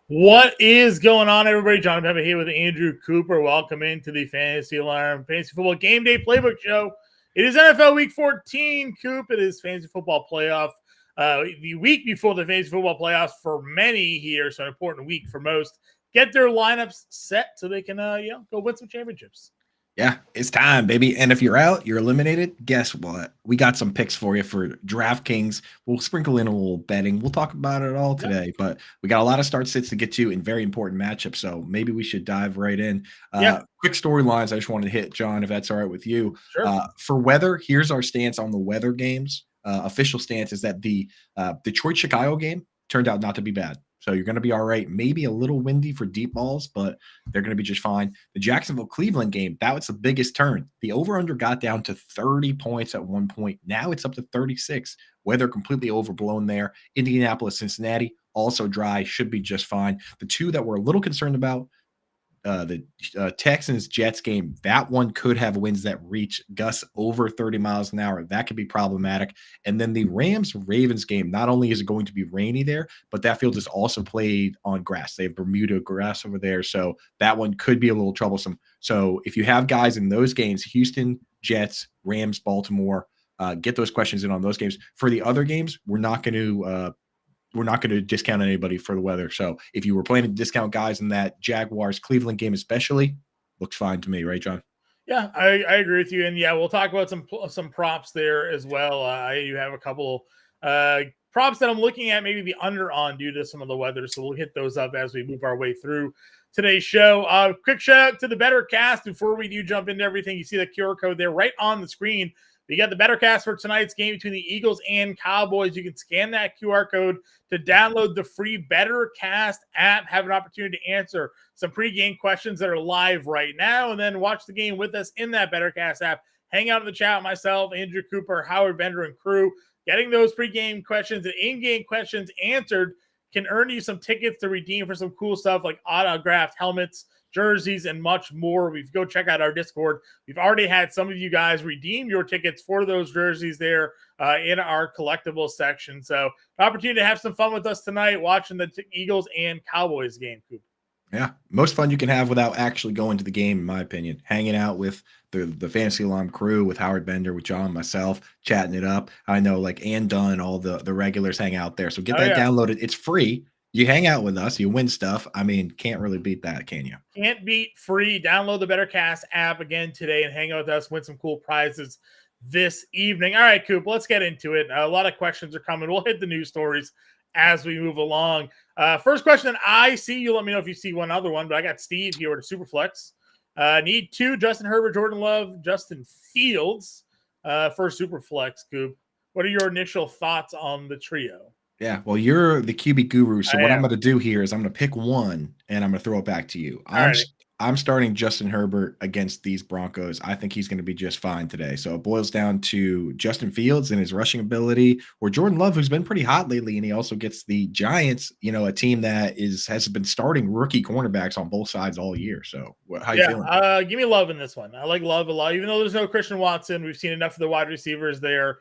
What is going on, everybody? John Impemba here with Andrew Cooper. Welcome into the Fantasy Alarm Fantasy Football Game Day Playbook Show. It is NFL Week 14, Coop. It is Fantasy Football Playoff. The week before the Fantasy Football Playoffs for many here, so an important week for most. Get their lineups set so they can, go win some championships. Yeah, it's time, baby. And if you're out, you're eliminated. Guess what? We got some picks for you for DraftKings. We'll sprinkle in a little betting. We'll talk about it all today, but we got a lot of start sits to get to in very important matchups. So maybe we should dive right in. Quick storylines I just wanted to hit, John, if that's all right with you. Sure. For weather, here's our stance on the weather games. Official stance is that the Detroit-Chicago game turned out not to be bad. So you're going to be all right. Maybe a little windy for deep balls, but they're going to be just fine. The Jacksonville-Cleveland game, that was the biggest turn. The over-under got down to 30 points at one point. Now it's up to 36. Weather completely overblown there. Indianapolis-Cincinnati, also dry, should be just fine. The two that we're a little concerned about, the Texans-Jets game, that one could have winds that reach gusts over 30 miles an hour. That could be problematic. And then the Rams-Ravens game, not only is it going to be rainy there, but that field is also played on grass. They have Bermuda grass over there, so that one could be a little troublesome. So if you have guys in those games, Houston, Jets, Rams, Baltimore, get those questions in on those games. For the other games, we're not going to discount anybody for the weather. So if you were planning to discount guys in that Jaguars-Cleveland game especially, looks fine to me, right, John? Yeah, I agree with you. And, we'll talk about some props there as well. You have a couple props that I'm looking at, maybe the under on due to some of the weather. So we'll hit those up as we move our way through today's show. Quick shout out to the Better Cast. Before we do jump into everything, you see the QR code there right on the screen. We got the Better Cast for tonight's game between the Eagles and Cowboys. You can scan that QR code to download the free Better Cast app, have an opportunity to answer some pregame questions that are live right now, and then watch the game with us in that Better Cast app. Hang out in the chat with myself, Andrew Cooper, Howard Bender, and crew. Getting those pregame questions and in-game questions answered can earn you some tickets to redeem for some cool stuff like autographed helmets, jerseys, and much more. Go check out our Discord. We've already had some of you guys redeem your tickets for those jerseys there in our collectibles section. So an opportunity to have some fun with us tonight watching the Eagles and Cowboys game, Coop. Yeah, most fun you can have without actually going to the game, in my opinion. Hanging out with the Fantasy Alarm crew, with Howard Bender, with John, myself, chatting it up. I know Ann Dunn, all the regulars hang out there. So get that downloaded. It's free. You hang out with us, you win stuff. I mean, can't really beat that, can you? Can't beat free. Download the BetterCast app again today and hang out with us, win some cool prizes this evening. All right, Coop, let's get into it. A lot of questions are coming. We'll hit the news stories as we move along. First question that I see, you let me know if you see one other one, but I got Steve here with a Superflex. Need two, Justin Herbert, Jordan Love, Justin Fields for Superflex, Coop. What are your initial thoughts on the trio? Yeah, well, you're the QB guru, so what I'm going to do here is I'm going to pick one, and I'm going to throw it back to you. I'm starting Justin Herbert against these Broncos. I think he's going to be just fine today. So it boils down to Justin Fields and his rushing ability, or Jordan Love, who's been pretty hot lately, and he also gets the Giants, a team that has been starting rookie cornerbacks on both sides all year. So how you feeling? Give me Love in this one. I like Love a lot. Even though there's no Christian Watson, we've seen enough of the wide receivers there.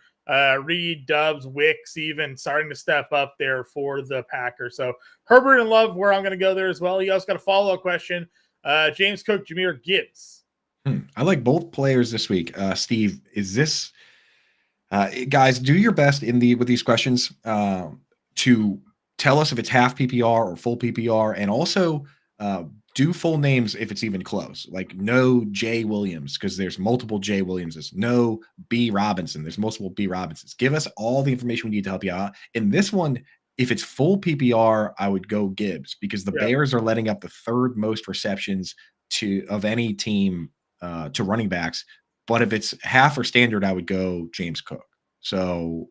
Reed, Dubs, Wicks even starting to step up there for the Packers. So Herbert and Love, where I'm going to go there as well. You also got a follow-up question. James Cook, Jahmyr Gibbs. I like both players this week. Steve, is this guys, do your best with these questions to tell us if it's half PPR or full PPR, and also do full names if it's even close. Like no J Williams, because there's multiple J Williamses. No B Robinson, there's multiple B Robinsons. Give us all the information we need to help you out. In this one, if it's full PPR, I would go Gibbs, because the Bears are letting up the third most receptions of any team to running backs. But if it's half or standard, I would go James Cook. So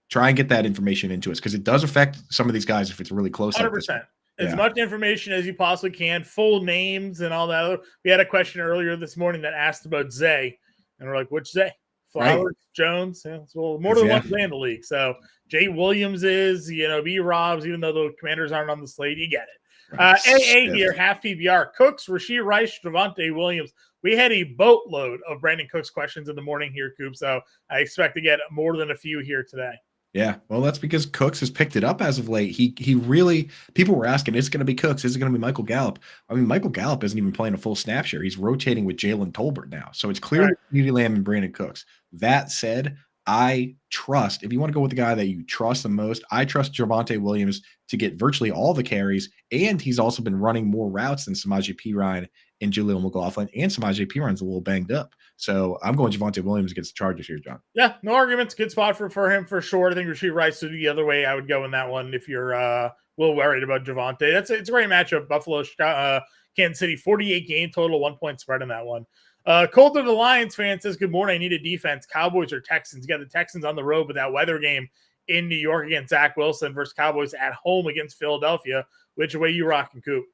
try and get that information into us, because it does affect some of these guys if it's really close. 100%. as much information as you possibly can, full names and all that. We had a question earlier this morning that asked about Zay, and we're like, which Zay? Flowers, right. Jones, well, more than one Zay in the league. So Jay Williams is, B Robs, even though the Commanders aren't on the slate, you get it. Right. AA here, half PBR. Cooks, Rashee Rice, Javonte Williams. We had a boatload of Brandon Cooks questions in the morning here, Coop. So I expect to get more than a few here today. Yeah, well, that's because Cooks has picked it up as of late. He really, people were asking, is it going to be Cooks? Is it going to be Michael Gallup? I mean, Michael Gallup isn't even playing a full snap share. He's rotating with Jalen Tolbert now. So it's clearly CeeDee Lamb and Brandon Cooks. That said, I trust, if you want to go with the guy that you trust the most, I trust Javonte Williams to get virtually all the carries, and he's also been running more routes than Samaje Perine and Jaleel McLaughlin, and Samaje Perine's a little banged up. So I'm going Javonte Williams against the Chargers here, John. Yeah, no arguments. Good spot for him for sure. I think Rashee Rice would be the other way I would go in that one if you're a little worried about Javonte. It's a great matchup. Buffalo, Kansas City, 48 game total, 1 point spread in that one. Colter, the Lions fan, says, good morning. I need a defense. Cowboys or Texans? You got the Texans on the road with that weather game in New York against Zach Wilson versus Cowboys at home against Philadelphia. Which way you rocking, Coop?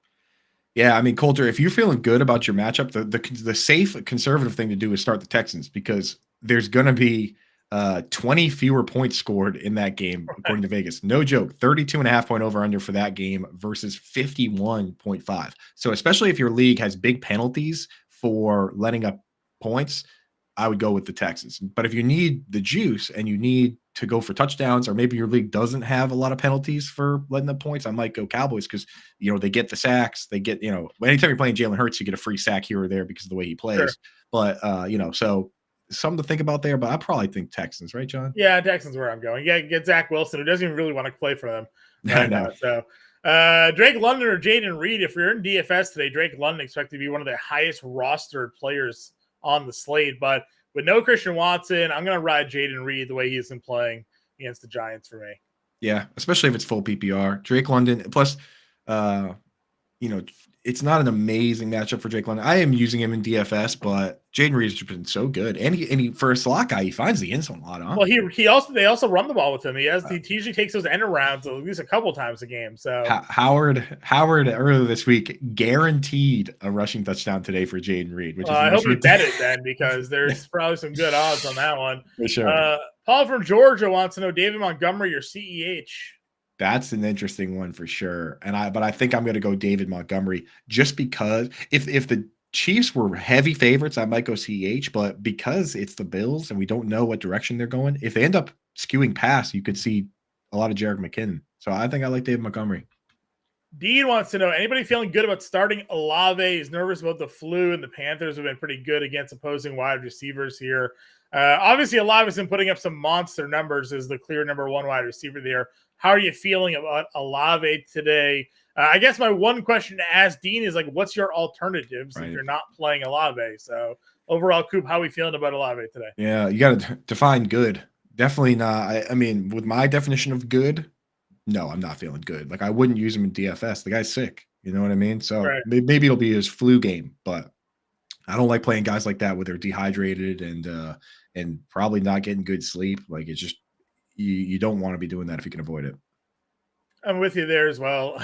Yeah, I mean, Colter, if you're feeling good about your matchup, the safe conservative thing to do is start the Texans, because there's going to be 20 fewer points scored in that game, according to Vegas. No joke, 32.5 point over under for that game versus 51.5. So especially if your league has big penalties for letting up points, I would go with the Texans. But if you need the juice and you need to go for touchdowns, or maybe your league doesn't have a lot of penalties for letting up points, I might go Cowboys, because they get the sacks. They get, anytime you're playing Jalen Hurts, you get a free sack here or there because of the way he plays. Sure. But so something to think about there. But I probably think Texans, right, John? Yeah, Texans where I'm going. Yeah, get Zach Wilson, who doesn't even really want to play for them. I know. So Drake London or Jaden Reed, if you're in DFS today, Drake London expected to be one of the highest rostered players on the slate, but with no Christian Watson, I'm going to ride Jaden Reed the way he's been playing against the Giants for me. Yeah, especially if it's full PPR. Drake London, plus, it's not an amazing matchup for Drake London. I am using him in DFS, but Jaden Reed has been so good, and he for a slot guy, he finds the end zone a lot. Huh? Well, they also run the ball with him. He usually takes those end arounds at least a couple times a game. So Howard earlier this week guaranteed a rushing touchdown today for Jaden Reed. Which I hope you bet it then, because there's probably some good odds on that one. For sure. Paul from Georgia wants to know David Montgomery or CEH. That's an interesting one for sure. But I think I'm going to go David Montgomery, just because if the Chiefs were heavy favorites, I might go CH, but because it's the Bills and we don't know what direction they're going, if they end up skewing pass, you could see a lot of Jerick McKinnon. So I think I like David Montgomery. Dean wants to know, anybody feeling good about starting Olave? He's nervous about the flu, and the Panthers have been pretty good against opposing wide receivers here. Obviously, Olave has been putting up some monster numbers as the clear number one wide receiver there. How are you feeling about Olave today? I guess my one question to ask Dean is, what's your alternatives if you're not playing Olave? So overall, Coop, how are we feeling about Olave today? Yeah, you got to define good. Definitely not. I mean, with my definition of good, no, I'm not feeling good. I wouldn't use him in DFS. The guy's sick. You know what I mean? So maybe it'll be his flu game, but I don't like playing guys like that where they're dehydrated and probably not getting good sleep. It's just, you don't want to be doing that if you can avoid it. I'm with you there as well.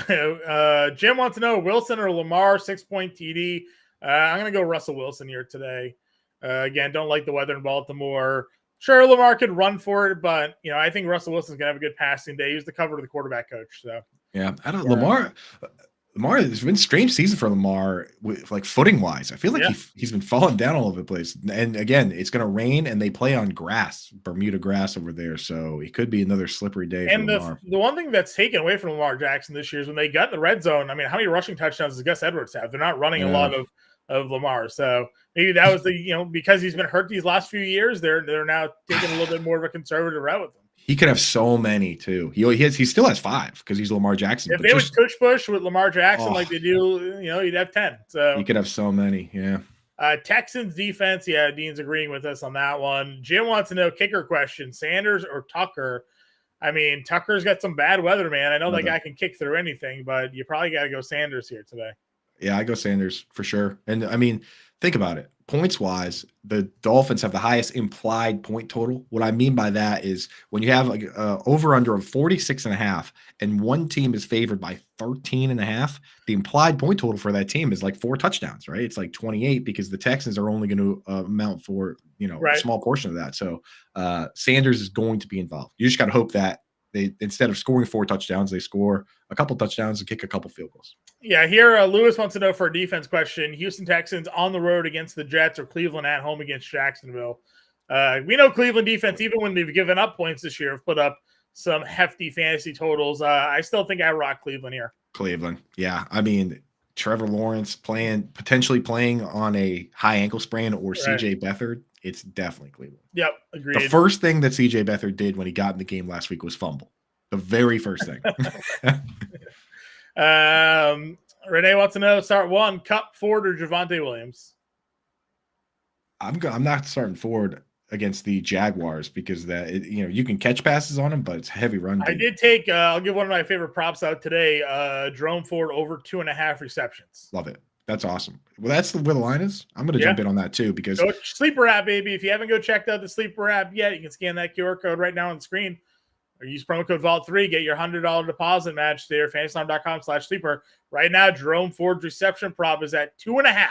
Jim wants to know Wilson or Lamar, 6-point TD. I'm going to go Russell Wilson here today. Again, don't like the weather in Baltimore. Sure, Lamar could run for it, but I think Russell Wilson's going to have a good passing day. He's the cover of the quarterback coach. So yeah, Lamar, it's been a strange season for Lamar, with footing wise. I feel like he's been falling down all over the place. And again, it's going to rain, and they play on grass, Bermuda grass over there. So it could be another slippery day for Lamar. The one thing that's taken away from Lamar Jackson this year is when they got in the red zone. I mean, how many rushing touchdowns does Gus Edwards have? They're not running a lot of Lamar. So maybe that was because he's been hurt these last few years, they're now taking a little bit more of a conservative route with him. He could have so many too. He still has 5 because he's Lamar Jackson. If they would tush push with Lamar Jackson like they do, he'd have 10. So he could have so many. Yeah. Texans defense. Yeah, Dean's agreeing with us on that one. Jim wants to know kicker question: Sanders or Tucker? I mean, Tucker's got some bad weather, man. I know that guy can kick through anything, but you probably got to go Sanders here today. Yeah, I go Sanders for sure. And I mean, think about it. Points wise, the Dolphins have the highest implied point total. What I mean by that is when you have like over under of 46.5 and one team is favored by 13.5, the implied point total for that team is like 4 touchdowns, right? It's like 28 because the Texans are only going to amount for, a Right. small portion of that. So Sanders is going to be involved. You just got to hope that they, instead of scoring 4 touchdowns, they score a couple touchdowns and kick a couple field goals. Yeah, here Lewis wants to know for a defense question: Houston Texans on the road against the Jets or Cleveland at home against Jacksonville. We know Cleveland defense, even when they've given up points this year, have put up some hefty fantasy totals. I still think I rock Cleveland here. Cleveland, yeah. I mean, Trevor Lawrence potentially playing on a high ankle sprain or CJ Beathard. It's definitely Cleveland. Yep, agreed. The first thing that CJ Beathard did when he got in the game last week was fumble. The very first thing. Renee wants to know: start one, Cup, Ford, or Javonte Williams? I'm not starting Ford against the Jaguars because you can catch passes on him, but it's heavy run. I did take. I'll give one of my favorite props out today. Jerome Ford over 2.5 receptions. Love it. That's awesome. Well, that's where the line is. I'm going to jump in on that too because Sleeper app, baby. If you haven't checked out the Sleeper app yet, you can scan that QR code right now on the screen. Or use promo code Vault3, get your $100 deposit match there, fantasy.com/sleeper. Right now, Jerome Ford's reception prop is at 2.5.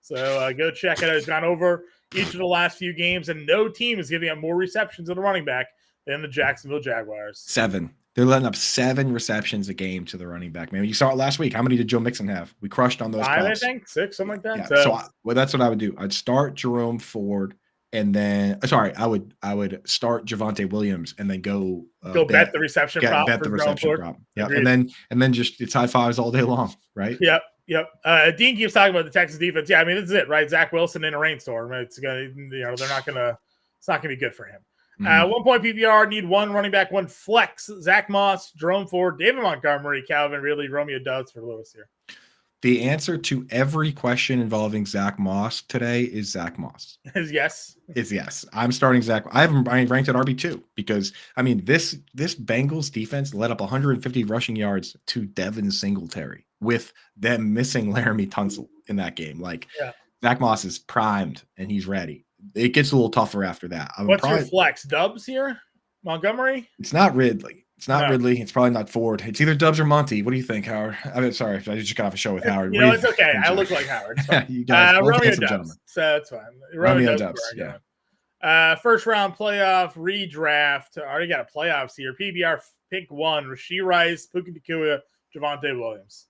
So go check it out. It's gone over each of the last few games, and no team is giving up more receptions at a running back than the Jacksonville Jaguars. 7. They're letting up 7 receptions a game to the running back. Man, you saw it last week. How many did Joe Mixon have? We crushed on those 5, props. I think 6, something like that. Yeah, so that's what I would do. I'd start Jerome Ford. And then, I would start Javonte Williams and then go bet the reception prop. Bet the reception prop. Yeah, and then just it's high fives all day long, right? Yep. Dean keeps talking about the Texas defense. Yeah, I mean this is it, right? Zach Wilson in a rainstorm. It's gonna, they're not gonna. It's not gonna be good for him. 1 point PPR, need 1 running back, 1 flex. Zach Moss, Jerome Ford, David Montgomery, Calvin Ridley, Romeo Doubs for Lewis here. The answer to every question involving Zach Moss today is Zach Moss. Is yes. Is yes. I'm starting Zach. I have him ranked at RB2 because, I mean, this Bengals defense led up 150 rushing yards to Devin Singletary with them missing Laramie Tunsil in that game. Zach Moss is primed and he's ready. It gets a little tougher after that. What's your flex? Dubs here? Montgomery? It's not Ridley. It's not Ridley. It's probably not Ford. It's either Dubs or Monty. What do you think, Howard? I mean, sorry, I just got off a show with Howard. It's okay. I look like Howard. You guys, Romeo Dubs. So that's fine. Romeo Dubs. Yeah. First round playoff redraft. Already got a playoffs here. PBR pick 1. Rashee Rice, Puka Nacua, Javonte Williams.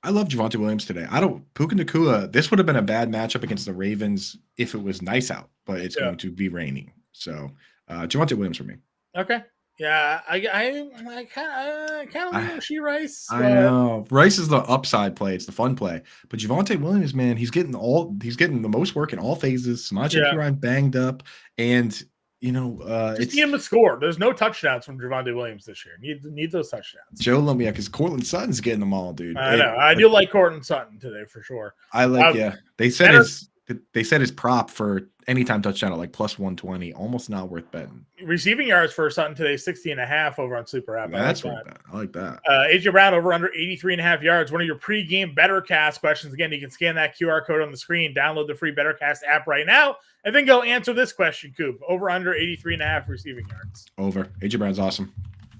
I love Javonte Williams today. Puka Nacua. This would have been a bad matchup against the Ravens if it was nice out, but it's going to be raining. So Javonte Williams for me. Okay. Yeah, I kind of like Rashee Rice. I know Rice is the upside play; it's the fun play. But Javonte Williams, man, he's getting the most work in all phases. Samaje Perine banged up, and just need him to score. There's no touchdowns from Javonte Williams this year. Need those touchdowns. Joe Lumia, because Cortland Sutton's getting them all, dude. I know. I do like Cortland Sutton today for sure. I like. They said his prop for anytime touchdown at like plus 120, almost not worth betting. Receiving yards for Sutton today, 60.5 over on Sleeper app. That's worth bet. I like that. AJ Brown over under 83.5 yards. One of your pregame BetterCast questions. Again, you can scan that QR code on the screen, download the free BetterCast app right now, and then go answer this question, Coop. Over under 83.5 receiving yards. Over. AJ Brown's awesome.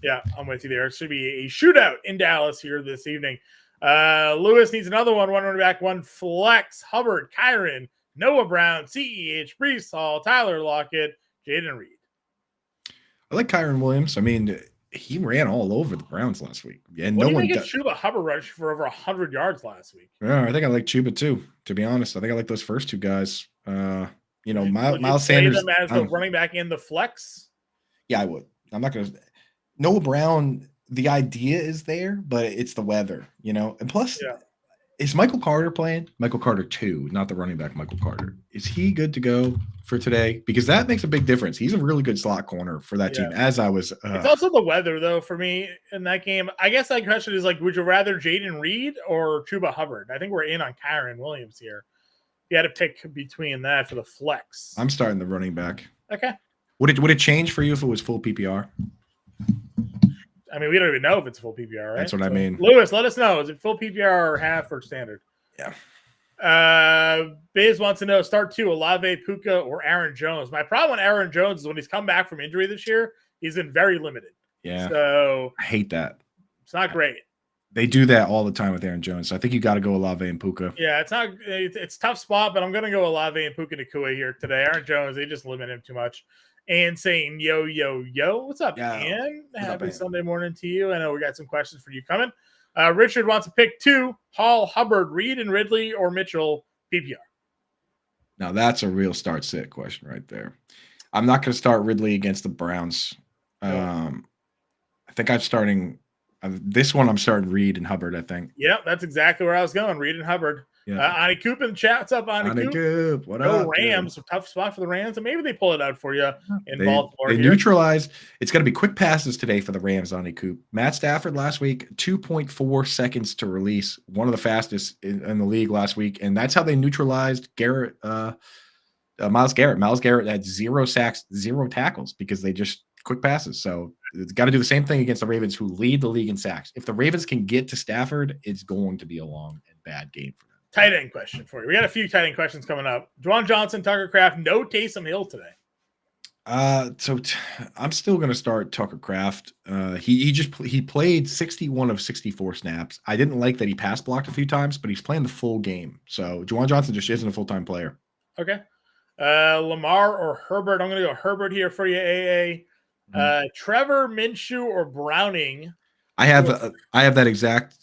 Yeah, I'm with you there. It should be a shootout in Dallas here this evening. Lewis needs another one running back, 1 flex. Hubbard, Kyron, Noah Brown, CEH, Breece Hall, Tyler Lockett, Jaden Reed. I like Kyron Williams. I mean, he ran all over the Browns last week. And what do you think of Chuba Hubbard rush for over 100 yards last week? Yeah, I think I like Chuba too, to be honest. I think I like those first 2 guys. Miles Sanders. Them as the running back in the flex? Yeah, I would. I'm not going to. Noah Brown, the idea is there, but it's the weather, And plus, is Michael Carter playing? Michael Carter 2, not the running back Michael Carter. Is he good to go for today? Because that makes a big difference. He's a really good slot corner for that team, as I was. It's also the weather, though, for me in that game. I guess that question is would you rather Jaden Reed or Chuba Hubbard? I think we're in on Kyron Williams here. You had to pick between that for the flex. I'm starting the running back. Okay. Would it change for you if it was full PPR? I mean, we don't even know if it's full PPR, right? That's what I mean. Lewis, let us know. Is it full PPR or half or standard? Yeah. Bays wants to know, start 2, Olave, Puka, or Aaron Jones. My problem with Aaron Jones is when he's come back from injury this year, he's been very limited. Yeah. So I hate that. It's not great. They do that all the time with Aaron Jones. So I think you got to go Olave and Puka. Yeah, it's tough spot, but I'm going to go Olave and Puka Nacua here today. Aaron Jones, they just limit him too much. And saying, yo, what's up, Ian? Happy Sunday morning to you. I know we got some questions for you coming. Richard wants to pick 2, Hall, Hubbard, Reed, and Ridley, or Mitchell, PPR. Now, that's a real start-sit question right there. I'm not going to start Ridley against the Browns. I think I'm starting this one. I'm starting Reed and Hubbard, I think. Yeah, that's exactly where I was going. Reed and Hubbard. Yeah. Ani Coop in the chat. What's up, Ani Coop? What up? Rams. A tough spot for the Rams, and maybe they pull it out for you in Baltimore. They neutralize. It's going to be quick passes today for the Rams, Ani Coop. Matt Stafford last week, 2.4 seconds to release, one of the fastest in the league last week, and that's how they neutralized Garrett. Myles Garrett. Myles Garrett had 0 sacks, 0 tackles because they just quick passes. So it's got to do the same thing against the Ravens, who lead the league in sacks. If the Ravens can get to Stafford, it's going to be a long and bad game for them. Tight end question for you. We got a few tight end questions coming up. Juwan Johnson, Tucker Kraft, no Taysom Hill today. I'm still going to start Tucker Kraft. He played 61 of 64 snaps. I didn't like that he pass blocked a few times, but he's playing the full game. So Juwan Johnson just isn't a full-time player. Okay. Lamar or Herbert? I'm going to go Herbert here for you, AA. Trevor, Minshew, or Browning? I have that exact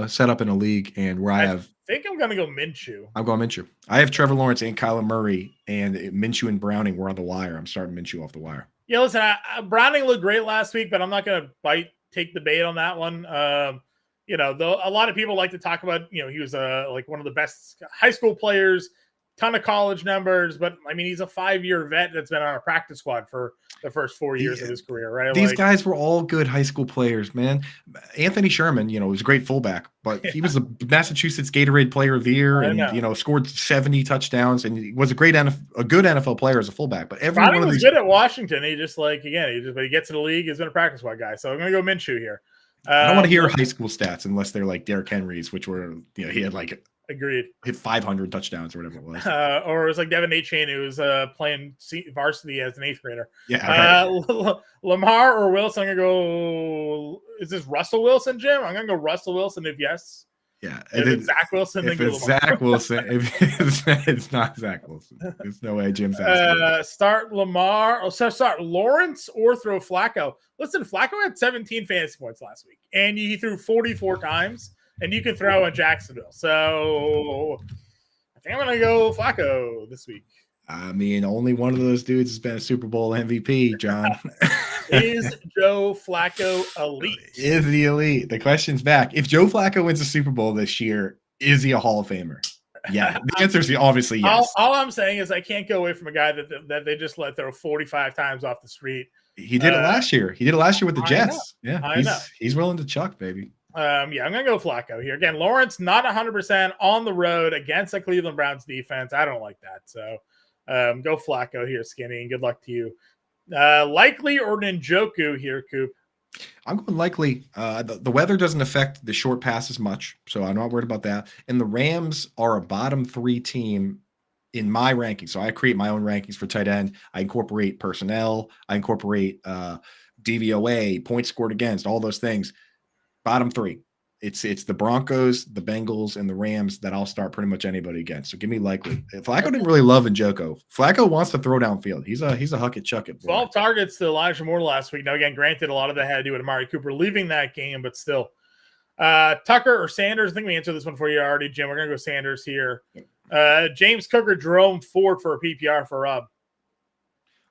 setup in a league, and where I think I'm going to go Minshew. I'm going Minshew. I have Trevor Lawrence and Kyler Murray, and Minshew and Browning were on the wire. I'm starting Minshew off the wire. Yeah, listen, Browning looked great last week, but I'm not going to take the bait on that one. Though a lot of people like to talk about, he was like one of the best high school players, ton of college numbers, but I mean, he's a 5-year vet that's been on a practice squad for the first 4 years of his career, right? These guys were all good high school players, man. Anthony Sherman, was a great fullback, but he was the Massachusetts Gatorade Player of the Year, and scored 70 touchdowns, and he was a good NFL player as a fullback. But everyone was good at Washington. He just but he gets to the league, he's been a practice squad guy. So I'm gonna go Minshew here. I don't want to hear high school stats unless they're like Derrick Henry's, which were he had agreed hit 500 touchdowns or whatever it was. Or it was like Devin Achane, who was playing varsity as an 8th grader. Yeah. Lamar or Wilson? I'm gonna go. Is this Russell Wilson, Jim? I'm gonna go Russell Wilson if yes. Yeah. If it's Zach Wilson, if then it's Zach Wilson, if it's not Zach Wilson, there's no way Jim's start Lamar. Start Lawrence or throw Flacco. Listen, Flacco had 17 fantasy points last week, and he threw 44 times. And you can throw in Jacksonville. So I think I'm going to go Flacco this week. I mean, only one of those dudes has been a Super Bowl MVP, John. Is Joe Flacco elite? Is he elite? The question's back. If Joe Flacco wins a Super Bowl this year, is he a Hall of Famer? Yeah. The answer is obviously yes. All I'm saying is I can't go away from a guy that they just let throw 45 times off the street. He did it last year. He did it last year with the Jets. He's willing to chuck, baby. I'm going to go Flacco here. Again, Lawrence, not 100% on the road against the Cleveland Browns defense. I don't like that. So go Flacco here, Skinny, and good luck to you. Likely or Njoku here, Coop? I'm going likely. The weather doesn't affect the short passes much, so I'm not worried about that. And the Rams are a bottom 3 team in my rankings. So I create my own rankings for tight end. I incorporate personnel. I incorporate DVOA, points scored against, all those things. Bottom 3. It's the Broncos, the Bengals, and the Rams that I'll start pretty much anybody against. So give me likely. Flacco didn't really love Njoku. Flacco wants to throw downfield. He's a huck it, chuck it. 12 targets to Elijah Moore last week. Now, again, granted, a lot of that had to do with Amari Cooper leaving that game, but still. Tucker or Sanders? I think we answered this one for you already, Jim. We're going to go Sanders here. James Cook or Jerome Ford for a PPR for Rob?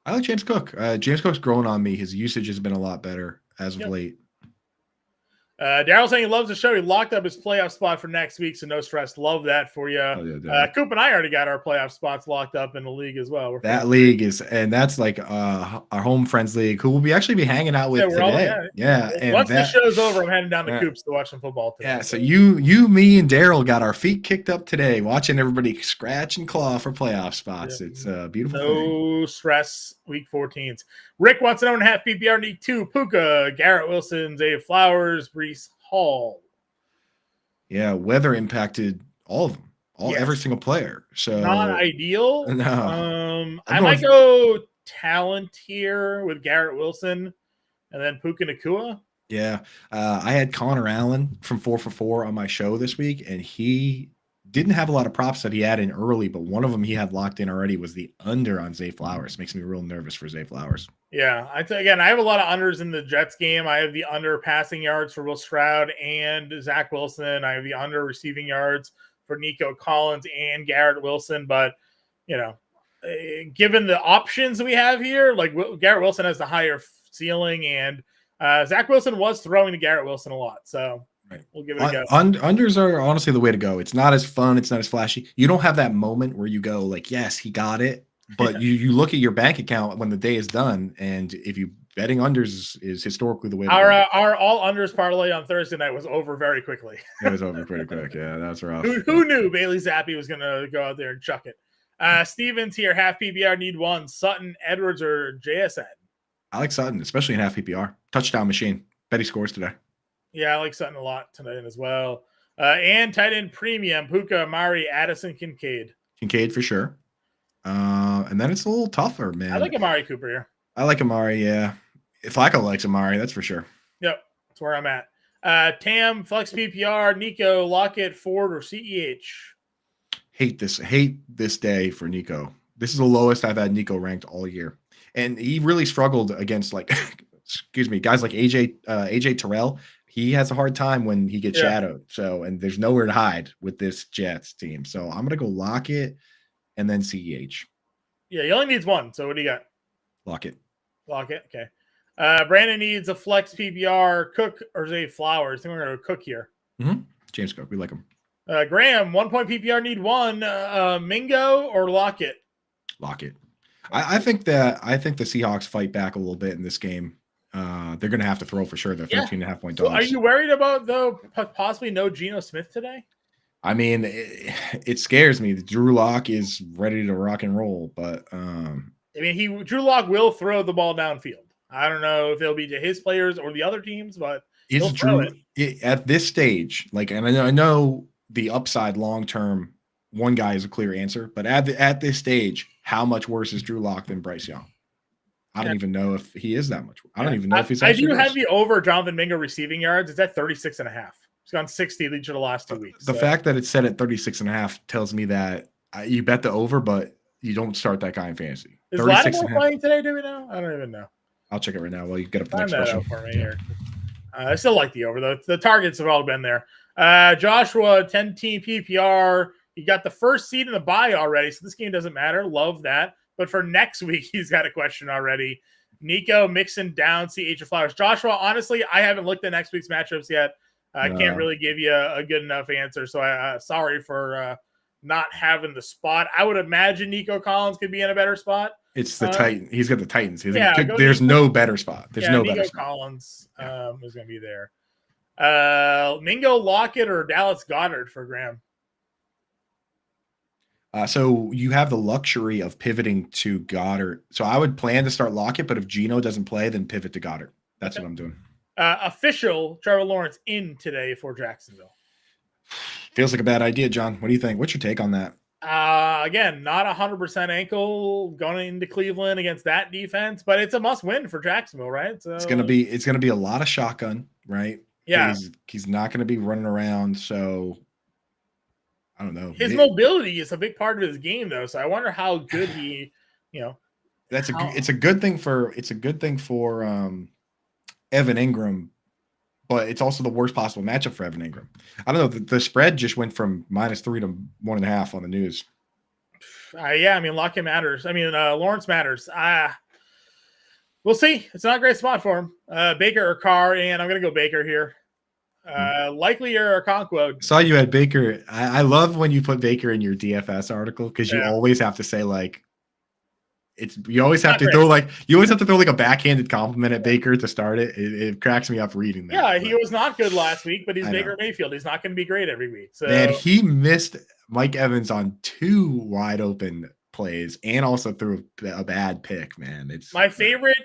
I like James Cook. James Cook's growing on me. His usage has been a lot better as of late. Darryl saying he loves the show. He locked up his playoff spot for next week, so no stress. Love that for you. Coop and I already got our playoff spots locked up in the league as well. That's like our home friends league, who we'll actually be hanging out with today. And once the show's over, I'm heading down to Coop's to watch some football today. Yeah, so you, me, and Darryl got our feet kicked up today, watching everybody scratch and claw for playoff spots. It's a beautiful thing. No stress, week 14s. Rick wants to know in half PPR need 2. Puka, Garrett Wilson, Zay Flowers, Brees Hall. Yeah, weather impacted all of them, every Yes. single player. So Not ideal. no, I might go talent here with Garrett Wilson and then Puka Nacua. Yeah, I had Connor Allen from 4 for 4 on my show this week, and he didn't have a lot of props that he had in early, but one of them he had locked in already was the under on Zay Flowers. Makes me real nervous for Zay Flowers. Yeah, again, I have a lot of unders in the Jets game. I have the under passing yards for Will Stroud and Zach Wilson. I have the under receiving yards for Nico Collins and Garrett Wilson. But, given the options we have here, like Garrett Wilson has the higher ceiling, and Zach Wilson was throwing to Garrett Wilson a lot. So we'll give it a go. Unders are honestly the way to go. It's not as fun. It's not as flashy. You don't have that moment where you go like, yes, he got it. But you look at your bank account when the day is done, and if you betting unders is historically the way to go. Our all unders parlay on Thursday night was over very quickly. It was over pretty quick. Yeah, that's rough. Who knew Bailey Zappi was going to go out there and chuck it? Stevens here, half PPR need 1. Sutton, Edwards, or JSN? I like Sutton, especially in half PPR. Touchdown machine. Bet he scores today. Yeah, I like Sutton a lot tonight as well. And tight end premium, Puka, Amari, Addison, Kincaid. Kincaid for sure. And then it's a little tougher, man. I like Amari Cooper here. I like Amari, yeah. Flacco likes Amari, that's for sure. Yep, that's where I'm at. Tam, Flex PPR, Nico, Lockett, Ford, or CEH? Hate this day for Nico. This is the lowest I've had Nico ranked all year. And he really struggled against guys like AJ Terrell. He has a hard time when he gets shadowed. So, and there's nowhere to hide with this Jets team. So I'm gonna go Lockett and then CEH. Yeah, he only needs 1. So what do you got? Lockett. Okay. Brandon needs a flex PPR, Cook or Zay Flowers. I think we're going to Cook here. Mm-hmm. James Cook, we like him. Graham, 1 point PPR need 1. Mingo or Lockett? Lockett. I think the Seahawks fight back a little bit in this game. They're going to have to throw for sure. They're 13.5 point dogs. So are you worried about, though, possibly no Geno Smith today? I mean, it scares me. Drew Lock is ready to rock and roll, but Drew Lock will throw the ball downfield. I don't know if it'll be to his players or the other teams, but is Drew at this stage? And I know the upside long term, one guy is a clear answer, but at this stage, how much worse is Drew Lock than Bryce Young? I don't even know if he is that much. I don't even know if he's. I do have the over Jonathan Mingo receiving yards. It's at 36.5. He's gone 60 each of the last 2 weeks. The fact that it's set at 36.5 tells me that you bet the over, but you don't start that guy in fantasy. Is Lattimore playing today? Do we know? I don't even know. I'll check it right now while you get up the next question. For me here. I still like the over, though. The targets have all been there. Joshua, 10-team PPR. He got the first seed in the bye already, so this game doesn't matter. Love that. But for next week, he's got a question already. Nico, Mixon, down, CH Flowers. Joshua, honestly, I haven't looked at next week's matchups yet. I can't really give you a good enough answer, so sorry for not having the spot. I would imagine Nico Collins could be in a better spot. It's the Titan. He's got the Titans. There's no better spot. There's no Nico better spot. Collins is going to be there. Mingo, Lockett, or Dallas Goedert for Graham? So you have the luxury of pivoting to Goddard. So I would plan to start Lockett, but if Geno doesn't play, then pivot to Goddard. That's what I'm doing. Official Trevor Lawrence in today for Jacksonville. Feels like a bad idea, John. What do you think? What's your take on that? Again, not 100% ankle going into Cleveland against that defense, but it's a must win for Jacksonville, right? So it's gonna be a lot of shotgun, right? Yeah, he's not gonna be running around, so I don't know. His mobility is a big part of his game, though. So I wonder how good he, it's a good thing for Evan Ingram, but it's also the worst possible matchup for Evan Ingram. I don't know. The spread just went from -3 to 1.5 on the news. Lockett matters. Lawrence matters. We'll see. It's not a great spot for him. Baker or Carr, and I'm going to go Baker here. Likely or Okonkwo. Saw you had Baker. I love when you put Baker in your DFS article because you always have to say you always have to throw a backhanded compliment at Baker to start it. It cracks me up reading that. Yeah, he was not good last week, but he's Baker Mayfield. He's not going to be great every week. So man, he missed Mike Evans on 2 wide open plays and also threw a bad pick, man. It's my favorite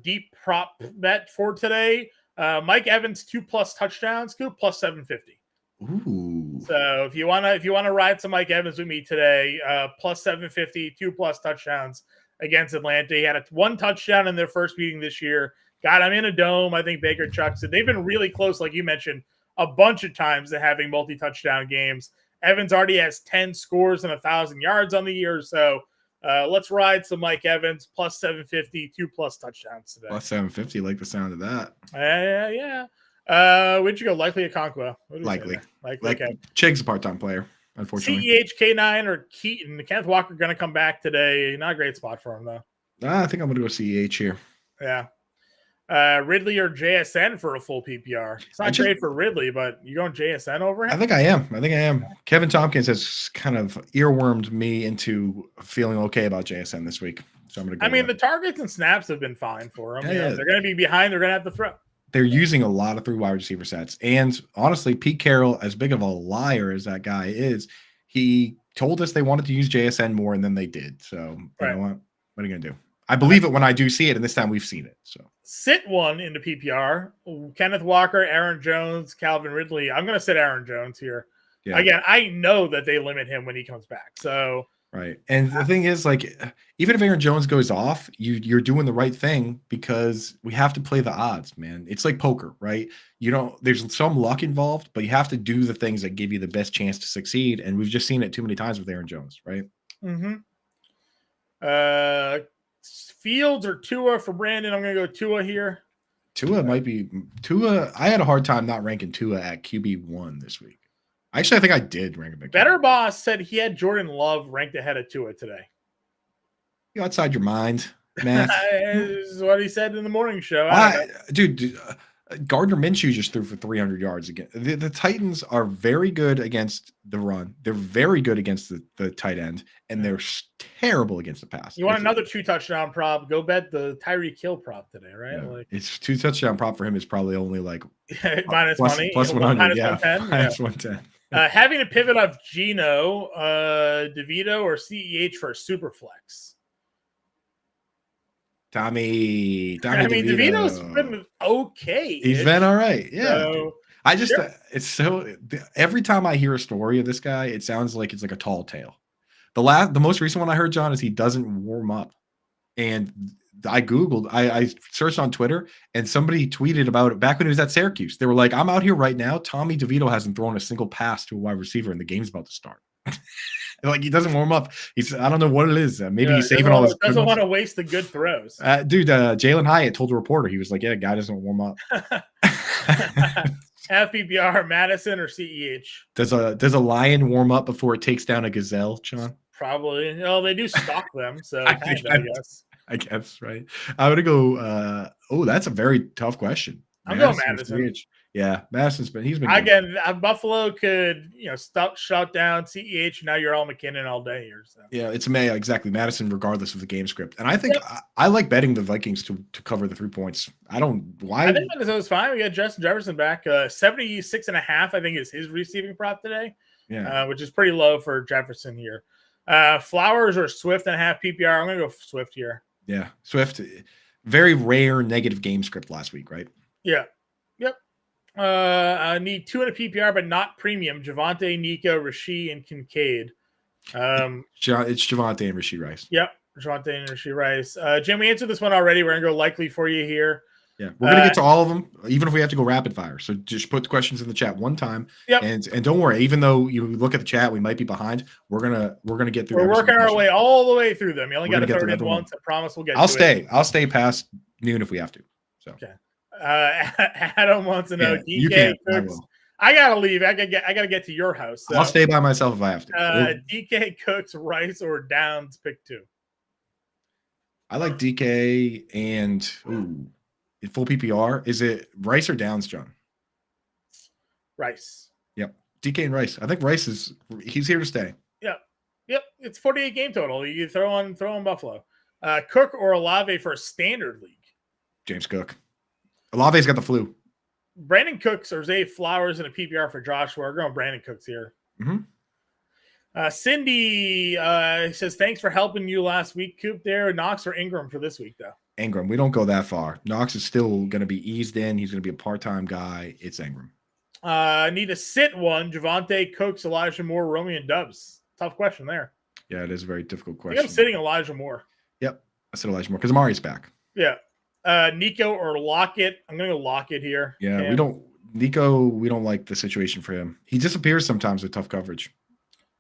deep prop bet for today. Mike Evans 2+ touchdowns, Scoop plus 750. Ooh. So if you wanna ride some Mike Evans with me today, plus 750, 2+ touchdowns against Atlanta. He had one touchdown in their first meeting this year. God, I'm in a dome. I think Baker chucks it. They've been really close, like you mentioned, a bunch of times to having multi-touchdown games. Evans already has 10 scores and 1,000 yards on the year. So let's ride some Mike Evans plus 750, 2+ touchdowns today. Plus 750, like the sound of that. Yeah. Where'd you go? Likely a Conquest. Likely. Okay. Chig's a part-time player, unfortunately. CEH, K9, or Keaton. Kenneth Walker going to come back today. Not a great spot for him, though. I think I'm going to go CEH here. Yeah. Ridley or JSN for a full PPR. It's not great for Ridley, but you going JSN over him? I think I am. Kevin Tompkins has kind of earwormed me into feeling okay about JSN this week. So I'm going to go the targets and snaps have been fine for him. Yeah. They're going to be behind. They're going to have to throw. They're using a lot of 3 wide receiver sets. And honestly, Pete Carroll, as big of a liar as that guy is, he told us they wanted to use JSN more, and then they did. So you know what are you going to do? I believe it when I do see it, and this time we've seen it. So sit one into PPR. Kenneth Walker, Aaron Jones, Calvin Ridley. I'm going to sit Aaron Jones here. Yeah. Again, I know that they limit him when he comes back. So right. And the thing is, like, even if Aaron Jones goes off, you're doing the right thing because we have to play the odds, man. It's like poker, right? There's some luck involved, but you have to do the things that give you the best chance to succeed. And we've just seen it too many times with Aaron Jones, right? Mm-hmm. Fields or Tua for Brandon. I'm going to go Tua here. Tua might be Tua. I had a hard time not ranking Tua at QB1 this week. Actually, I think I did rank him. Better Boss said he had Jordan Love ranked ahead of Tua today. You outside your mind, man. This is what he said in the morning show. Dude, Gardner Minshew just threw for 300 yards again. The Titans are very good against the run. They're very good against the tight end, and they're terrible against the pass. You want another 2-touchdown prop? Go bet the Tyreek Hill prop today, right? Yeah. It's 2-touchdown prop for him is probably only like minus money, plus 100, minus yeah, 110, minus 110. Having to pivot off Geno, DeVito, or CEH for a super flex. Tommy DeVito's been okay. He's been all right. Yeah. So, it's so every time I hear a story of this guy, it sounds like it's like a tall tale. The most recent one I heard, John, is he doesn't warm up. And I Googled, I searched on Twitter, and somebody tweeted about it back when he was at Syracuse. They were like, I'm out here right now. Tommy DeVito hasn't thrown a single pass to a wide receiver, and the game's about to start. Like, he doesn't warm up. I don't know what it is. Maybe he's saving all his. Doesn't want to waste the good throws. Jalen Hyatt told a reporter, he was like, "Yeah, guy doesn't warm up." FPBR, Madison or CEH? Does a lion warm up before it takes down a gazelle, John? Probably. They do stalk them, so I guess, right. I'm gonna go. That's a very tough question. I'm going Madison. Yeah, Madison's he's been again. Buffalo could shut down CEH. Now you're all McKinnon all day here. So. Yeah, it's exactly Madison, regardless of the game script. And I think I like betting the Vikings to cover the 3 points. I think Minnesota's fine. We got Justin Jefferson back. 76.5, I think, is his receiving prop today. Yeah, which is pretty low for Jefferson here. Flowers or Swift and a half PPR. I'm gonna go Swift here. Yeah, Swift. Very rare negative game script last week, right? Yeah. Yep. I need 2 in a PPR, but not premium. Javonte, Nico, Rasheed, and Kincaid. It's Javonte and Rasheed Rice. Yep. Javonte and Rasheed Rice. Jim, we answered this one already. We're going to go likely for you here. Yeah, we're going to get to all of them, even if we have to go rapid fire. So just put the questions in the chat one time. Yep. And don't worry, even though you look at the chat, we might be behind. We're gonna get through. We're working our way all the way through them. You only got to throw it in once. I promise we'll get. I'll stay past noon if we have to. So okay. Adam wants to know. Yeah, you can't. I gotta leave. I gotta get to your house. So. I'll stay by myself if I have to. DK, Cooks, Rice, or Downs. Pick 2. I like DK and full PPR. Is it Rice or Downs, John? Rice. Yep. DK and Rice. I think Rice he's here to stay. Yep. It's 48 game total. You throw on Buffalo. Cook or Olave for a standard league. James Cook. Olave's got the flu. Brandon Cooks or Zay Flowers in a PPR for Joshua. We're going Brandon Cooks here. Mm-hmm. Cindy says, thanks for helping you last week, Coop. There, Knox or Ingram for this week, though? Ingram. We don't go that far. Knox is still going to be eased in. He's going to be a part-time guy. It's Ingram. Need to sit one. Javonte, Cooks, Elijah Moore, Romeo, and Dubs. Tough question there. Yeah, it is a very difficult I question. think I'm sitting Elijah Moore. Yep. I said Elijah Moore because Amari's back. Yeah. Nico or Lockett. I'm going to go Lockett here. Yeah, we don't like the situation for him. He disappears sometimes with tough coverage.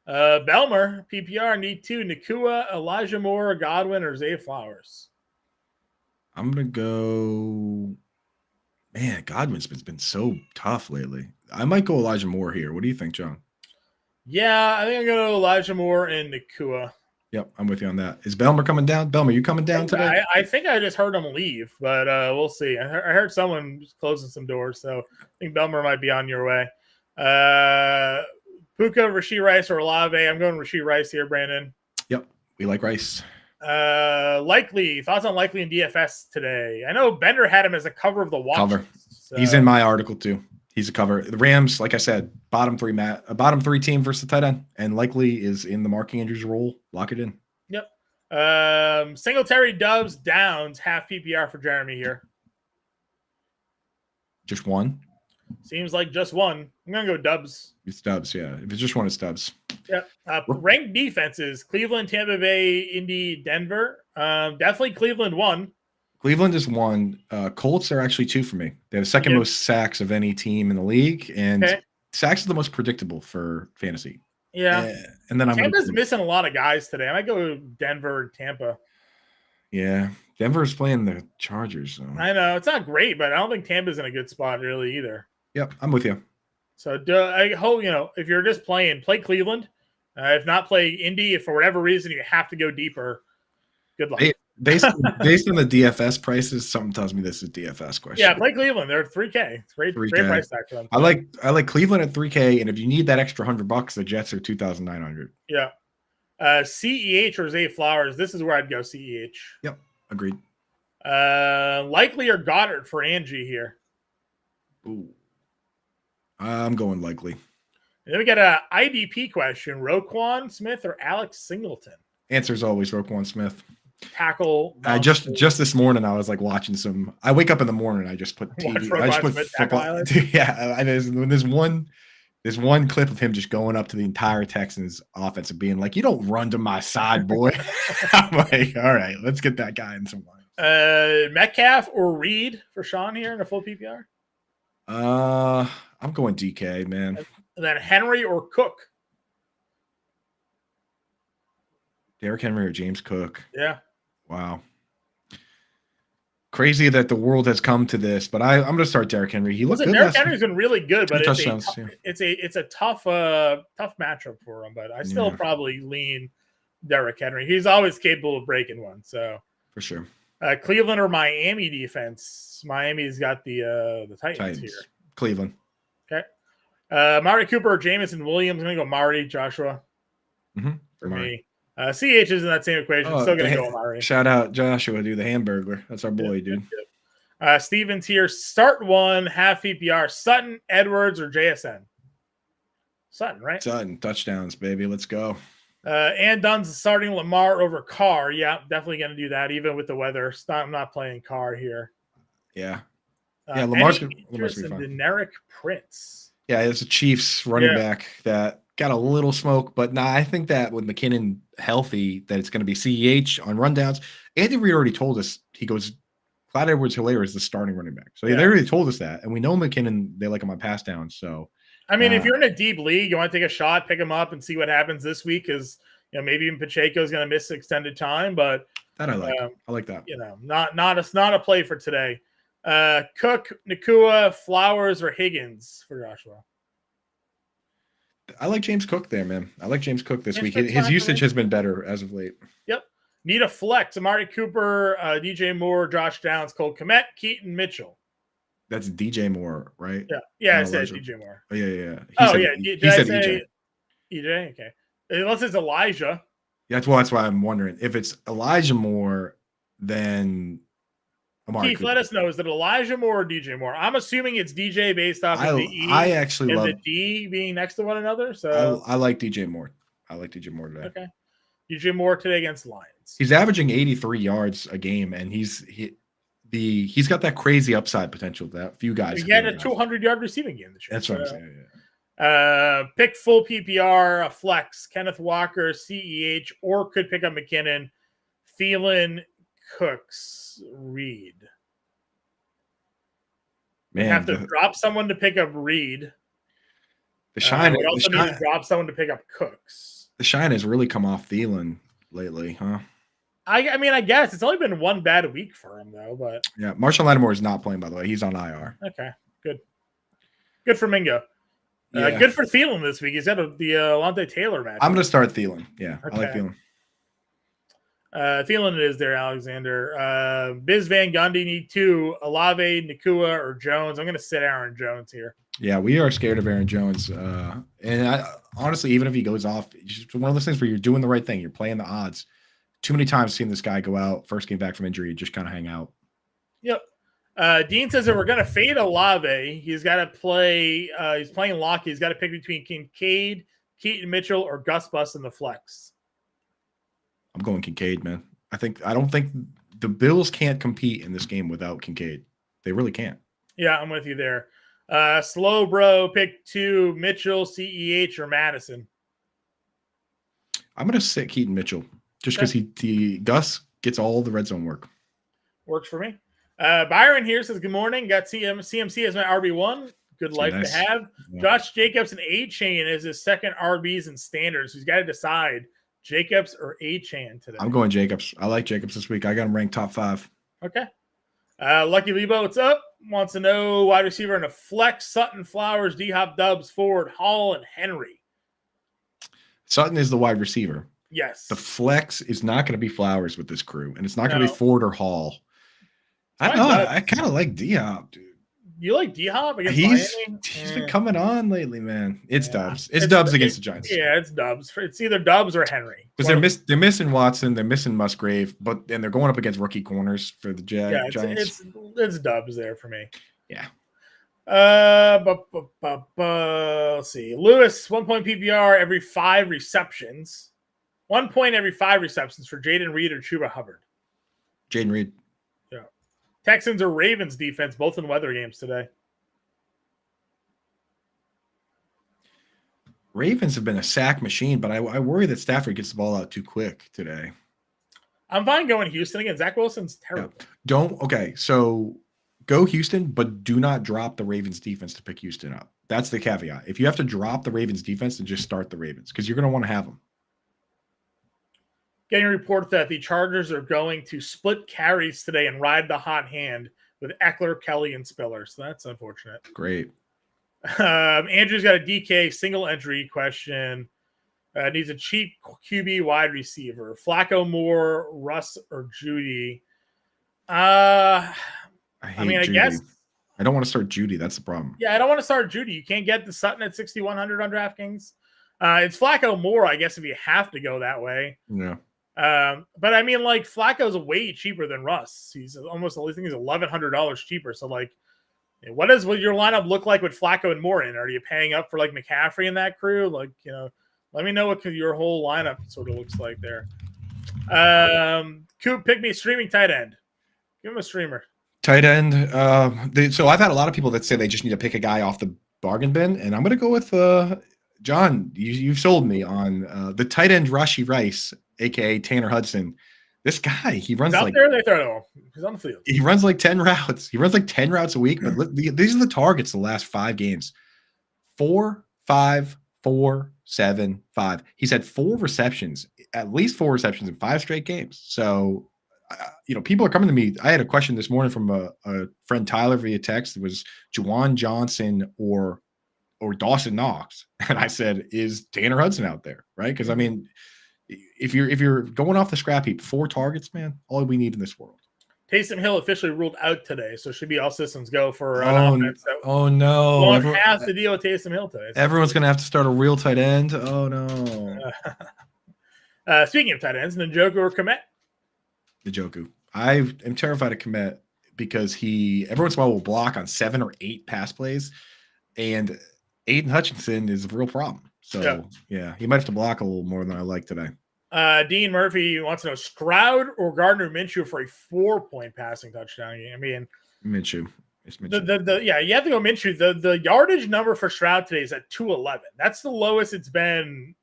Belmer, PPR, need 2. Nakua, Elijah Moore, Godwin, or Zay Flowers. I'm going to go. Man, Godwin's been so tough lately. I might go Elijah Moore here. What do you think, John? Yeah, I think I'm going to go Elijah Moore and Nakua. Yep, I'm with you on that. Is Belmer coming down? Belmer, you coming down today? I think I just heard him leave, but we'll see. I heard someone closing some doors, so I think Belmer might be on your way. Puka, Rashee Rice, or Olave. I'm going Rashee Rice here, Brandon. Yep, we like Rice. Likely. Thoughts on Likely in DFS today? I know Bender had him as a cover of the watch. Cover. So. He's in my article too. He's a cover. The Rams, like I said, bottom three team versus the tight end, and Likely is in the Mark Andrews role. Lock it in. Yep. Singletary, Dubs, Downs, half PPR for Jeremy here. Just one? Seems like just one. I'm going to go Dubs. It's Dubs, yeah. If it's just one, it's Dubs. Yeah. Ranked defenses, Cleveland, Tampa Bay, Indy, Denver. Definitely Cleveland 1. Cleveland is 1. Colts are actually 2 for me. They have the second most sacks of any team in the league, and sacks are the most predictable for fantasy. Yeah. And then Tampa's missing a lot of guys today. I might go Denver and Tampa. Yeah. Denver's playing the Chargers. So. I know. It's not great, but I don't think Tampa's in a good spot really either. Yep, I'm with you. So I hope, if you're just play Cleveland. If not, play Indy. If for whatever reason you have to go deeper, good luck. Based on the DFS prices, something tells me this is a DFS question. Yeah, play Cleveland. They're $3K. It's great price tag for them. I like Cleveland at $3K, and if you need that extra $100, the Jets are $2,900. Yeah. CEH or Zay Flowers. This is where I'd go CEH. Yep, agreed. Likely or Goddard for Angie here. Ooh. I'm going Likely. And then we got a IDP question: Roquan Smith or Alex Singleton? Answer is always Roquan Smith. Tackle. I just this morning I was like watching some. I wake up in the morning. I just put TV. I just put football. Yeah, there's one clip of him just going up to the entire Texans offense and being like, "You don't run to my side, boy." I'm like, all right, let's get that guy in some lines. Metcalf or Reed for Sean here in a full PPR? I'm going DK, man. And then Henry or Cook? Derrick Henry or James Cook? Yeah. Wow. Crazy that the world has come to this, but I'm going to start Derrick Henry. He looked good. Derrick Henry's been really good, but it's a tough matchup for him. But I still probably lean Derrick Henry. He's always capable of breaking one. So for sure. Cleveland or Miami defense? Miami's got the Titans here. Cleveland. Okay. Mari Cooper or Jameson Williams? I'm going to go Mari, Joshua. For me. CH is in that same equation. Still going to go Mari. Shout out Joshua, dude, the Hamburglar. That's our boy, dude. Stevens here. Start one, half PPR. Sutton, Edwards, or JSN? Sutton, right? Sutton. Touchdowns, baby. Let's go. And Dunn's starting Lamar over Carr. Yeah, definitely going to do that, even with the weather. I'm not playing Carr here. Yeah. Lamar's going to be fun. Generic Prince. Yeah, it's a Chiefs running back that got a little smoke, but I think that with McKinnon healthy, that it's going to be CEH on rundowns. Andy Reid already told us, he goes, Clyde Edwards-Helaire is the starting running back. So they already told us that, and we know McKinnon, they like him on pass downs. So, I mean, if you're in a deep league, you want to take a shot, pick him up, and see what happens this week, because maybe even Pacheco is going to miss extended time, but that I like. I like that. Not a play for today. Cook, Nakua, Flowers, or Higgins for Joshua? I like James Cook there, man. I like James Cook this week. His usage has been better as of late. Yep. Need a flex. Amari Cooper, DJ Moore, Josh Downs, Cole Kmet, Keaton Mitchell. That's DJ Moore, right? Yeah. Yeah, I said DJ Moore. Oh, yeah. He said EJ. EJ? Okay. Unless it's Elijah. Yeah, that's why I'm wondering. If it's Elijah Moore, then Amari Keith, Cooper. let us know. Is it Elijah Moore or DJ Moore? I'm assuming it's DJ based off of the E I actually and love the D being next to one another. So I like DJ Moore. I like DJ Moore today. Okay. DJ Moore today against Lions. He's averaging 83 yards a game, and he's got that crazy upside potential that few guys. He had a 200-yard receiving game this year. That's what I'm saying. Yeah. Pick full PPR, a flex, Kenneth Walker, CEH, or could pick up McKinnon, Thielen, Cooks, Reed. Man, have to drop someone to pick up Reed. The shine. We also need to drop someone to pick up Cooks. The shine has really come off Thielen lately, huh? I mean, I guess it's only been one bad week for him though, but yeah, Marshall Lattimore is not playing, by the way. He's on IR. Okay, good for Mingo. Good for Thielen this week. He's got the Alontae Taylor match. I'm going to start Thielen. Yeah, okay. I like Thielen. Thielen it is there, Alexander. Biz Van Gundy need 2. Olave, Nakua, or Jones. I'm going to sit Aaron Jones here. Yeah, we are scared of Aaron Jones. And honestly, even if he goes off, it's just one of those things where you're doing the right thing. You're playing the odds. Too many times seeing this guy go out, first game back from injury, just kind of hang out. Yep. Dean says that we're going to fade Olave. He's got to play. He's playing lock. He's got to pick between Kincaid, Keaton Mitchell, or Gus Bus in the flex. I'm going Kincaid, man. I don't think the Bills can't compete in this game without Kincaid. They really can't. Yeah, I'm with you there. Slow bro, pick 2, Mitchell, CEH, or Madison. I'm going to sit Keaton Mitchell just because he Gus gets all the red zone work. Works for me. Byron here says, good morning. Got CMC as my RB1. Good life to have. Yeah. Josh Jacobs and A-Chain is his second RBs and standards. So he's got to decide Jacobs or A-Chain today. I'm going Jacobs. I like Jacobs this week. I got him ranked top 5. Okay. Lucky Lebo, what's up? Wants to know wide receiver in a flex, Sutton, Flowers, D-Hop, Dubs, Ford, Hall, and Henry. Sutton is the wide receiver. Yes. The flex is not going to be Flowers with this crew, and it's not going to be Ford or Hall. I don't know. I kind of like D-Hop, dude. You like D-Hop against Miami? He's been coming on lately, man. It's Dubs. It's Dubs against the Giants. Yeah, it's Dubs. It's either Dubs or Henry. Because they're missing Watson, they're missing Musgrave, and they're going up against rookie corners for the Giants. It's Dubs there for me. Yeah. Let's see. Lewis, 1 point PPR every 5 receptions. 1 point every 5 receptions for Jaden Reed or Chuba Hubbard. Jaden Reed. Yeah. Texans or Ravens defense, both in weather games today. Ravens have been a sack machine, but I worry that Stafford gets the ball out too quick today. I'm fine going Houston again. Zach Wilson's terrible. Yeah. So go Houston, but do not drop the Ravens defense to pick Houston up. That's the caveat. If you have to drop the Ravens defense, then just start the Ravens because you're going to want to have them. Getting a report that the Chargers are going to split carries today and ride the hot hand with Eckler, Kelly, and Spiller. So that's unfortunate. Great. Andrew's got a DK single entry question. Needs a cheap QB wide receiver. Flacco, Moore, Russ, or Judy. I guess I don't want to start Judy. That's the problem. Yeah, I don't want to start Judy. You can't get the Sutton at 6,100 on DraftKings. It's Flacco Moore, I guess, if you have to go that way. Yeah. But I mean, like, Flacco's way cheaper than Russ. He's almost, I think he's $1,100 cheaper. So, like, what does your lineup look like with Flacco and Moore in? Are you paying up for, like, McCaffrey and that crew? Like, let me know what your whole lineup sort of looks like there. Coop, pick me streaming tight end. Give him a streamer. Tight end. So I've had a lot of people that say they just need to pick a guy off the bargain bin, and I'm going to go with John. You've sold me on the tight end Rashee Rice, aka Tanner Hudson. This guy, he runs like there. They throw he's on the field. He runs like 10 routes. He runs like 10 routes a week. But these are the targets the last 5 games: 4, 5, 4, 7, 5. He's had 4 receptions, at least 4 receptions in 5 straight games. So, people are coming to me. I had a question this morning from a friend Tyler via text. It was Juwan Johnson or Dawson Knox, and I said, "Is Tanner Hudson out there?" Right? Because I mean, if you're going off the scrap heap, 4 targets, man, all we need in this world. Taysom Hill officially ruled out today, so should be all systems go for an offense. Oh no! Won't have to deal with Taysom Hill today. So everyone's going to have to start a real tight end. Oh no! Speaking of tight ends, Njoku or Kmet? Njoku. I am terrified of Kmet because he every once in a while will block on 7 or 8 pass plays, and Aiden Hutchinson is a real problem. So yeah, he might have to block a little more than I like today. Dean Murphy wants to know Stroud or Gardner Minshew for a 4-point passing touchdown game. I mean, Minshew. It's Minshew. You have to go Minshew. The yardage number for Stroud today is at 211. That's the lowest it's been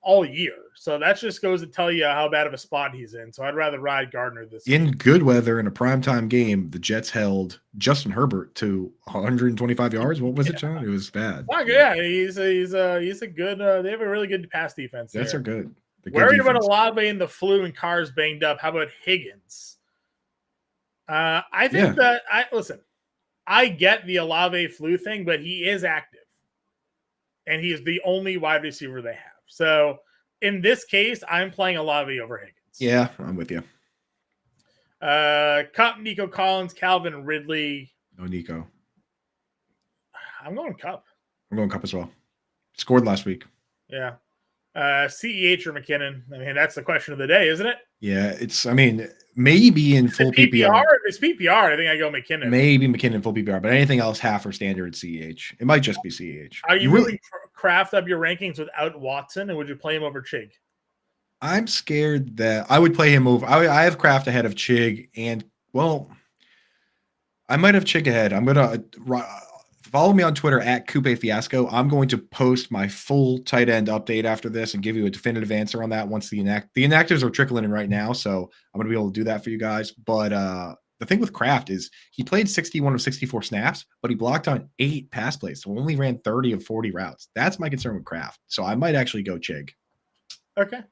all year. So that just goes to tell you how bad of a spot he's in. So I'd rather ride Gardner this In week. good weather in a primetime game, the Jets held Justin Herbert to 125 yards. What was it, John? It was bad. He's a good. They have a really good pass defense. Jets there. are good. Worried about Olave and the flu and Carr's banged up. How about Higgins? I think that I get the Olave flu thing, but he is active, and he is the only wide receiver they have. So in this case, I'm playing Olave over Higgins. Yeah, I'm with you. Cup, Nico Collins, Calvin Ridley. No Nico. I'm going Cup. I'm going Cup as well. Scored last week. Yeah. CEH or McKinnon. I mean, that's the question of the day, isn't it? Yeah, maybe in full PPR. If it's PPR, I think I go McKinnon. Maybe McKinnon full PPR, but anything else half or standard CEH. It might just be CEH. Are you really craft up your rankings without Watson, and would you play him over Chig? I'm scared that I would play him over. I have Kraft ahead of Chig, and I might have Chig ahead. I'm gonna follow me on Twitter at Coupe Fiasco. I'm going to post my full tight end update after this and give you a definitive answer on that once the inactives are trickling in right now. So I'm going to be able to do that for you guys. But the thing with Kraft is he played 61 of 64 snaps, but he blocked on 8 pass plays. So only ran 30 of 40 routes. That's my concern with Kraft. So I might actually go Chig. Okay.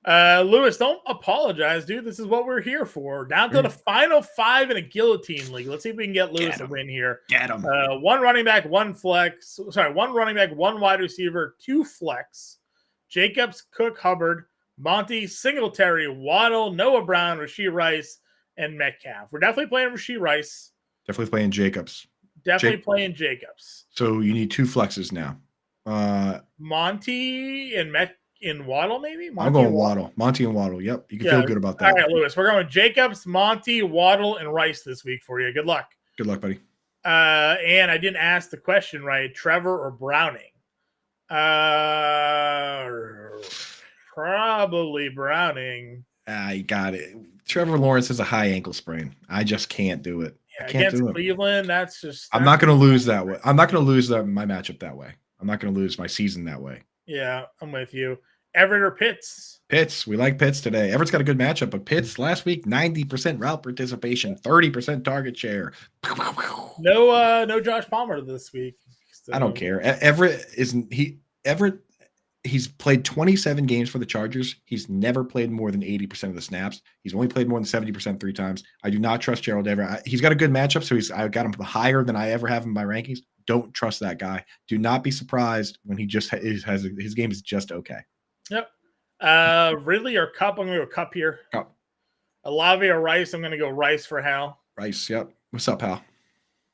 Lewis, don't apologize, dude. This is what we're here for. Down to the final 5 in a guillotine league. Let's see if we can get Lewis a win here. Get him. 1 running back, 1 flex. Sorry, 1 running back, 1 wide receiver, 2 flex. Jacobs, Cook, Hubbard, Monty, Singletary, Waddle, Noah Brown, Rashee Rice, and Metcalf. We're definitely playing Rashee Rice. Definitely playing Jacobs. Playing Jacobs. So you need 2 flexes now. Monty and in Waddle, maybe? I'm going Waddle. Monty and Waddle. Yep. You can feel good about that. All right, Lewis. We're going Jacobs, Monty, Waddle, and Rice this week for you. Good luck. Good luck, buddy. And I didn't ask the question right. Trevor or Browning? Probably Browning. I got it. Trevor Lawrence has a high ankle sprain. I just can't do it. Yeah, I can't against Cleveland, I'm not going to lose that way. I'm not going to lose my matchup that way. I'm not going to lose my season that way. Yeah, I'm with you. Everett or Pitts? Pitts. We like Pitts today. Everett's got a good matchup, but Pitts last week, 90% route participation, 30% target share. No Josh Palmer this week. So. I don't care. Everett, he's played 27 games for the Chargers. He's never played more than 80% of the snaps. He's only played more than 70% 3 times. I do not trust Gerald Everett. He's got a good matchup, so I got him higher than I ever have in my rankings. Don't trust that guy. Do not be surprised when he just has his game is just okay. Yep. Ridley or Cup? I'm going to go Cup here. Cup. Olave or Rice? I'm going to go Rice for Hal. Rice, yep. What's up, Hal?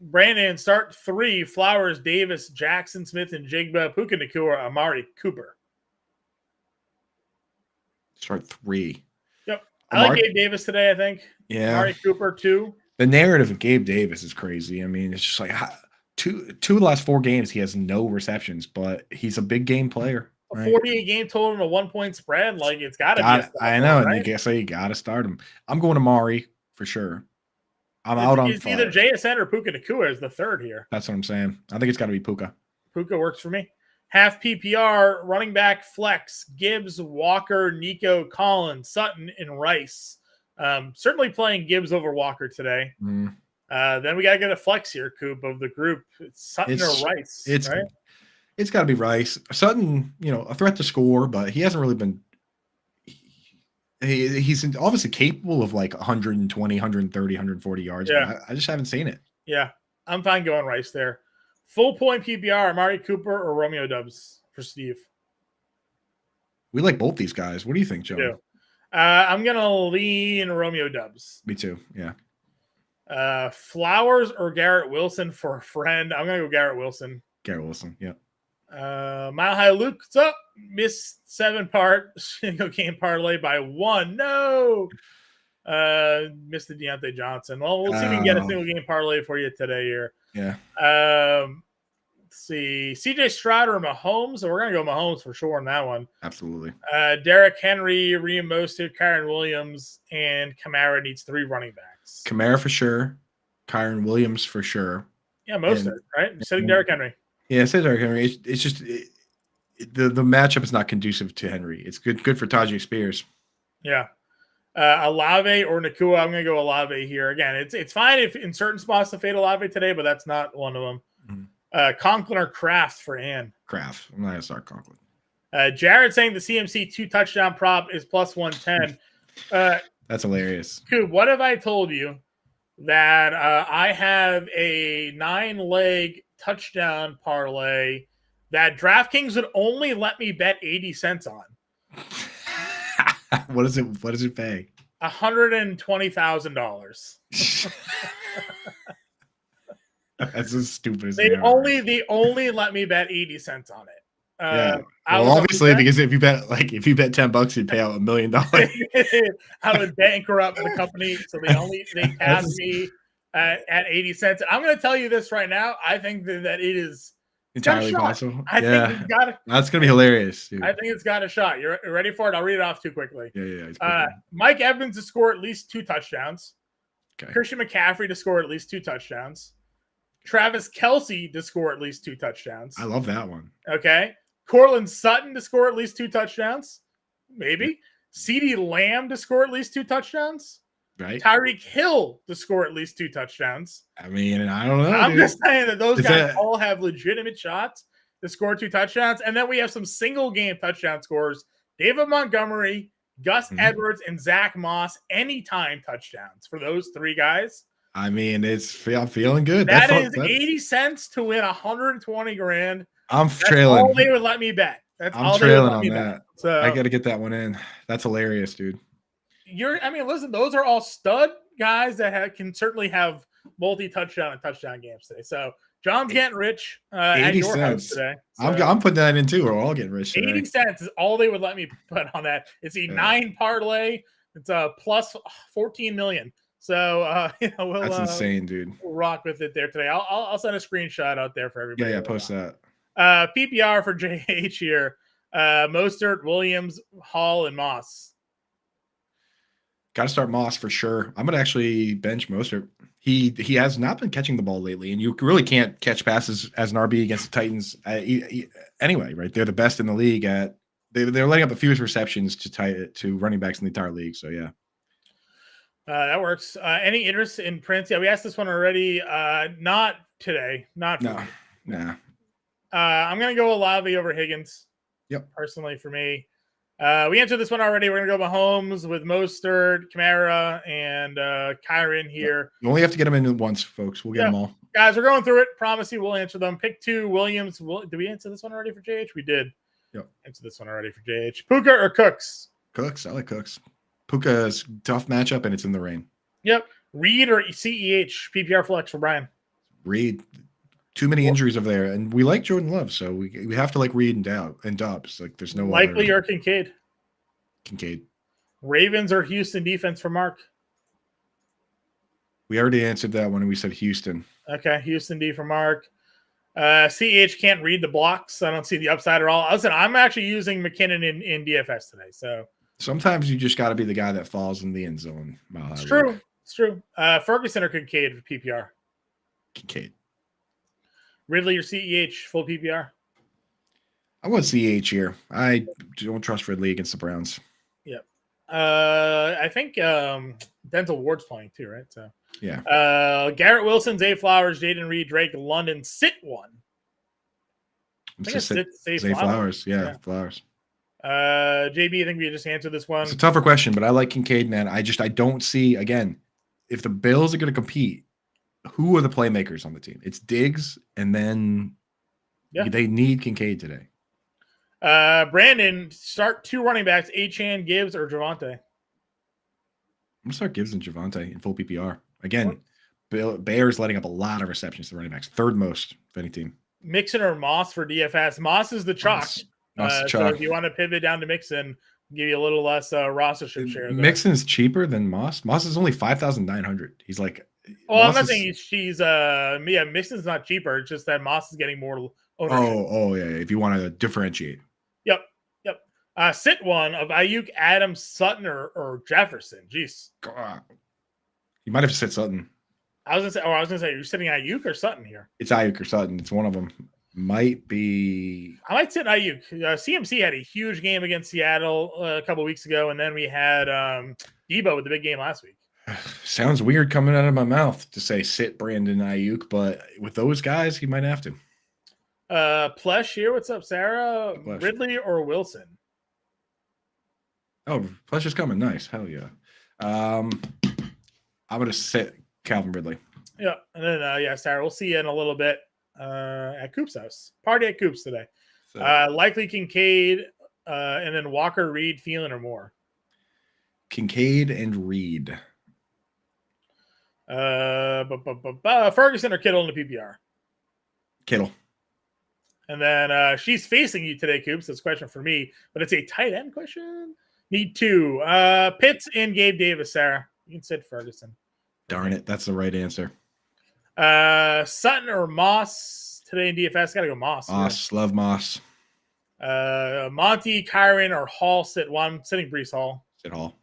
Brandon, start 3. Flowers, Davis, Jackson Smith, and Jigba, Puka Nacua, Amari Cooper. Start 3. Yep. I like Gabe Davis today, I think. Yeah. Amari Cooper, 2. The narrative of Gabe Davis is crazy. I mean, it's just like two of the last 4 games, he has no receptions, but he's a big game player. A 48 game total and a 1-point spread. Like, it's got to be. I know. Right? And you got to start him. I'm going Amari for sure. It's either JSN or Puka Nacua is the third here. That's what I'm saying. I think it's got to be Puka. Puka works for me. Half PPR, running back flex, Gibbs, Walker, Nico, Collins, Sutton, and Rice. Certainly playing Gibbs over Walker today. Then we got to get a flex here, Coop, of the group. It's Sutton or Rice, right? It's got to be Rice. Sutton, a threat to score, but he hasn't really been – he's obviously capable of like 120, 130, 140 yards. Yeah. But I just haven't seen it. Yeah, I'm fine going Rice there. Full point PPR, Amari Cooper or Romeo Dubs for Steve? We like both these guys. What do you think, Joe? I'm going to lean Romeo Dubs. Me too, yeah. Flowers or Garrett Wilson for a friend? I'm going to go Garrett Wilson. Garrett Wilson, yeah. Mile High Luke, what's up? Missed 7-part single game parlay by 1. No. Missed the Deontay Johnson. Well, we'll see if we can get a single game parlay for you today here. Yeah. see. CJ Stroud or Mahomes. So we're going to go Mahomes for sure on that one. Absolutely. Derrick Henry, Raheem Mostert, Kyron Williams, and Kamara needs 3 running backs. Kamara for sure. Kyron Williams for sure. Yeah, Mostert, right? You're sitting Derrick Henry. Yeah, it says Derrick Henry. It's just the matchup is not conducive to Henry. It's good for Tajay Spears. Yeah. Olave or Nakua. I'm going to go Olave here. Again, it's fine if in certain spots to fade Olave today, but that's not one of them. Mm-hmm. Conklin or Kraft for Ann. Kraft. I'm not going to start Conklin. Jared saying the CMC 2 touchdown prop is plus 110. That's hilarious. Coop, what have I told you that I have a 9-leg touchdown parlay that DraftKings would only let me bet 80 cents on? What does it pay? $120,000. That's as stupid as they only let me bet 80 cents on it. Yeah. Well, obviously, because if you bet $10, you'd pay out $1 million. I would bankrupt the company, so they tasked me at 80 cents. I'm going to tell you this right now. I think that it is entirely possible. I think it's got it. That's going to be hilarious. Dude. I think it's got a shot. You're ready for it? I'll read it off too quickly. Yeah. Mike Evans to score at least 2 touchdowns. Okay. Christian McCaffrey to score at least 2 touchdowns. Travis Kelce to score at least 2 touchdowns. I love that one. Okay. Cortland Sutton to score at least 2 touchdowns. Maybe. CeeDee Lamb to score at least 2 touchdowns. Right. Tyreek Hill to score at least 2 touchdowns. I mean, I don't know. I'm just saying that those guys all have legitimate shots to score 2 touchdowns. And then we have some single game touchdown scores. David Montgomery, Gus Edwards, and Zach Moss, anytime touchdowns for those 3 guys. I mean, I'm feeling good. That's 80 cents to win 120 grand. I'm That's trailing. all they would let me bet. I'm trailing on that. So I got to get that one in. That's hilarious, dude. Listen, those are all stud guys that can certainly have multi-touchdown and touchdown games today. So John's getting rich at your house today. So I'm putting that in too. We're all getting rich today. 80 cents is all they would let me put on that. It's a 9 parlay. It's a plus 14 million. So that's insane, dude. We'll rock with it there today. I'll send a screenshot out there for everybody. Yeah, post that. PPR for JH here. Mostert, Williams, Hall, and Moss. Got to start Moss for sure. I'm gonna actually bench Mostert. He has not been catching the ball lately, and you really can't catch passes as an RB against the Titans anyway. Right? They're the best in the league at. They're letting up the fewest receptions to running backs in the entire league. So yeah. That works. Any interest in Prince? Yeah, we asked this one already. Not today. Not for me. Nah. I'm gonna go Olave over Higgins. Yep. Personally, for me, we answered this one already. We're gonna go Mahomes with Mostert, Kamara, and Kyron here. You only have to get them in once, folks. We'll get them all. Guys, we're going through it. Promise you, we'll answer them. Pick 2, Williams. Did we answer this one already for JH? We did. Yep. Answer this one already for JH. Puka or Cooks? Cooks. I like Cooks. Puka's tough matchup, and it's in the rain. Yep. Reed or CEH? PPR flex for Brian. Reed. Too many injuries over there, and we like Jordan Love, so we have to like Reed and Dobbs. Like, there's no likely or Kincaid. Kincaid. Ravens or Houston defense for Mark. We already answered that one, and we said Houston. Okay, Houston D for Mark. CH can't read the blocks. So I don't see the upside at all. Listen, I'm actually using McKinnon in DFS today. So sometimes you just got to be the guy that falls in the end zone. It's true. It's true. Ferguson or Kincaid for PPR. Kincaid. Ridley or CEH full PPR. I want CEH here. I don't trust Ridley against the Browns. Yep. I think Denzel Ward's playing too, right? So yeah. Garrett Wilson, Zay Flowers, Jaden Reed, Drake London, sit one. Zay Flowers. Yeah, Flowers. JB, I think we just answered this one. It's a tougher question, but I like Kincaid, man. I don't see, again, if the Bills are going to compete, who are the playmakers on the team? It's Diggs, and then they need Kincaid today. Brandon, start 2 running backs, Achane, Gibbs, or Javonte. I'm going to start Gibbs and Javonte in full PPR. Again, Bears letting up a lot of receptions to running backs. 3rd most of any team. Mixon or Moss for DFS. Moss is the chalk. So if you want to pivot down to Mixon, give you a little less rostership share. Mixon is cheaper than Moss. Moss is only 5,900. He's like... Well, I'm not saying Mixon's not cheaper. It's just that Moss is getting more ownership. Yeah. If you want to differentiate. Yep. Sit one of Ayuk, Adams, Sutton, or Jefferson. Jeez. God. You might have said Sutton. I was gonna say, you're sitting Ayuk or Sutton here. It's Ayuk or Sutton. It's one of them. Might be. I might sit Ayuk. CMC had a huge game against Seattle a couple weeks ago, and then we had Debo with the big game last week. Sounds weird coming out of my mouth to say sit Brandon Ayuk, but with those guys, he might have to. Plush here. What's up, Sarah? Plush. Ridley or Wilson? Oh, Plush is coming. Nice. Hell yeah. I'm gonna sit Calvin Ridley. Yeah, and then Sarah, we'll see you in a little bit at Coop's house. Party at Coop's today. So, Likely Kincaid, and then Walker, Reed, Thielen, or more. Kincaid and Reed. Ferguson or Kittle in the PPR? Kittle. And then she's facing you today, Coops. That's a question for me, but it's a tight end question. Need two. Pitts and Gabe Davis, Sarah. You can sit Ferguson. Darn it. That's the right answer. Sutton or Moss today in DFS? Got to go Moss. Moss. Love Moss. Monty, Kyron, or Hall sit one. Sitting Brees Hall. Sit Hall.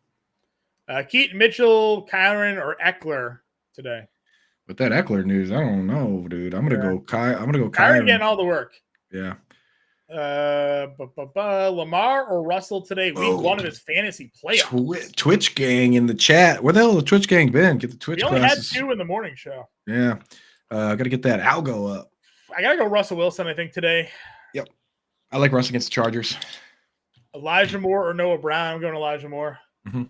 Keaton, Mitchell, Kyron, or Eckler today? With that Eckler news, I don't know, dude. I'm gonna go Kyron Kyron. getting all the work. Yeah. Lamar or Russell today? Week one of his fantasy playoffs. Twitch gang in the chat. Where the hell the Twitch gang been? Get the Twitch. We only classes. had 2 in the morning show. Yeah. Got to get that algo up. I gotta go Russell Wilson, I think, today. Yep. I like Russ against the Chargers. Elijah Moore or Noah Brown? I'm going Elijah Moore. Mm-hmm.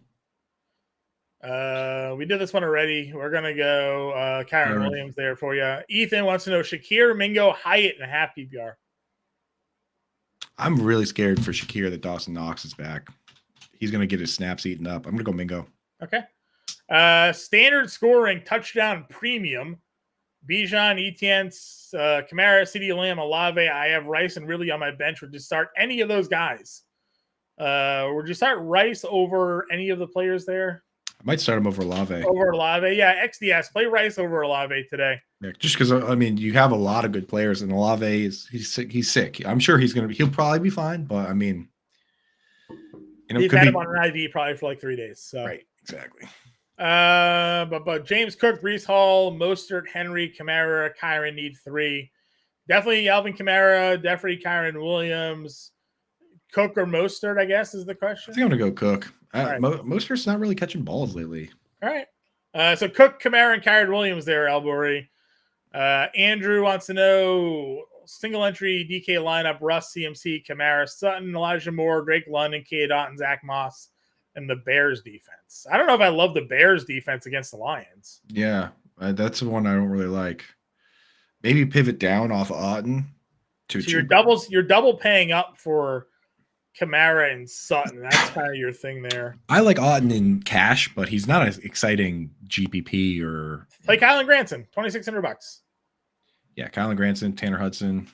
We did this one already. We're gonna go Kyron Williams there for you. Ethan wants to know Shakir, Mingo, Hyatt, and a half PPR. I'm really scared for Shakir that Dawson Knox is back. He's gonna get his snaps eaten up. I'm gonna go Mingo. Okay. Standard scoring touchdown premium. Bijan, Etienne, Kamara, CeeDee Lamb, Olave. I have Rice and Ridley on my bench. Would you start any of those guys? Would you start Rice over any of the players there? I might start him over Olave. Over Olave, yeah. XDS, play Rice over Olave today. Yeah, just because I mean you have a lot of good players, and Olave he's sick. I'm sure he'll probably be fine, but I mean, he's had him on an IV probably for like 3 days. So. Right, exactly. But James Cook, Brees Hall, Mostert, Henry, Kamara, Kyron need 3. Definitely Alvin Kamara, definitely Kyron Williams. Cook or Mostert, I guess, is the question. I think I'm gonna go Cook. Right. Mostert's not really catching balls lately. All right. So Cook, Kamara, and Kyron Williams there, Albury. Andrew wants to know single entry DK lineup: Russ, CMC, Kamara, Sutton, Elijah Moore, Drake London, K. Dotton, Zach Moss, and the Bears defense. I don't know if I love the Bears defense against the Lions. Yeah, that's the one I don't really like. Maybe pivot down off of Otten. So you're double paying up for Kamara and Sutton. That's kind of your thing there. I like Otten in cash, but he's not an exciting GPP or play Kylan Granson, $2,600. Yeah, Kylan Granson, Tanner Hudson.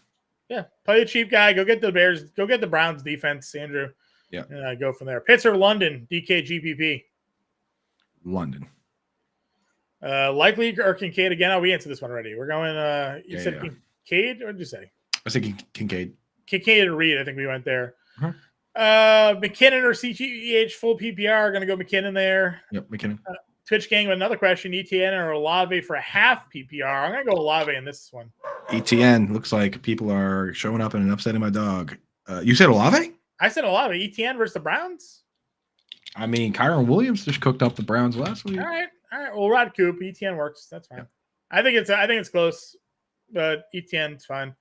Yeah, play the cheap guy. Go get the Bears. Go get the Browns defense, Andrew. Yeah, and go from there. Pitts or London, DK GPP. London. Likely or Kincaid again. Oh, we answered this one already. We're going. You said Kincaid, or what did you say? I said Kincaid. Kincaid or Reed. I think we went there. Uh-huh. McKinnon or CTEH full PPR. Going to go McKinnon there. Yep, McKinnon. Twitch gang with another question: ETN or Olave for a half PPR? I'm going to go Olave in this one. ETN looks like people are showing up and upsetting my dog. You said Olave? I said Olave. ETN versus the Browns. I mean, Kyron Williams just cooked up the Browns last week. All right. Well, Rod Coop, ETN works. That's fine. Yeah. I think it's close, but ETN's fine.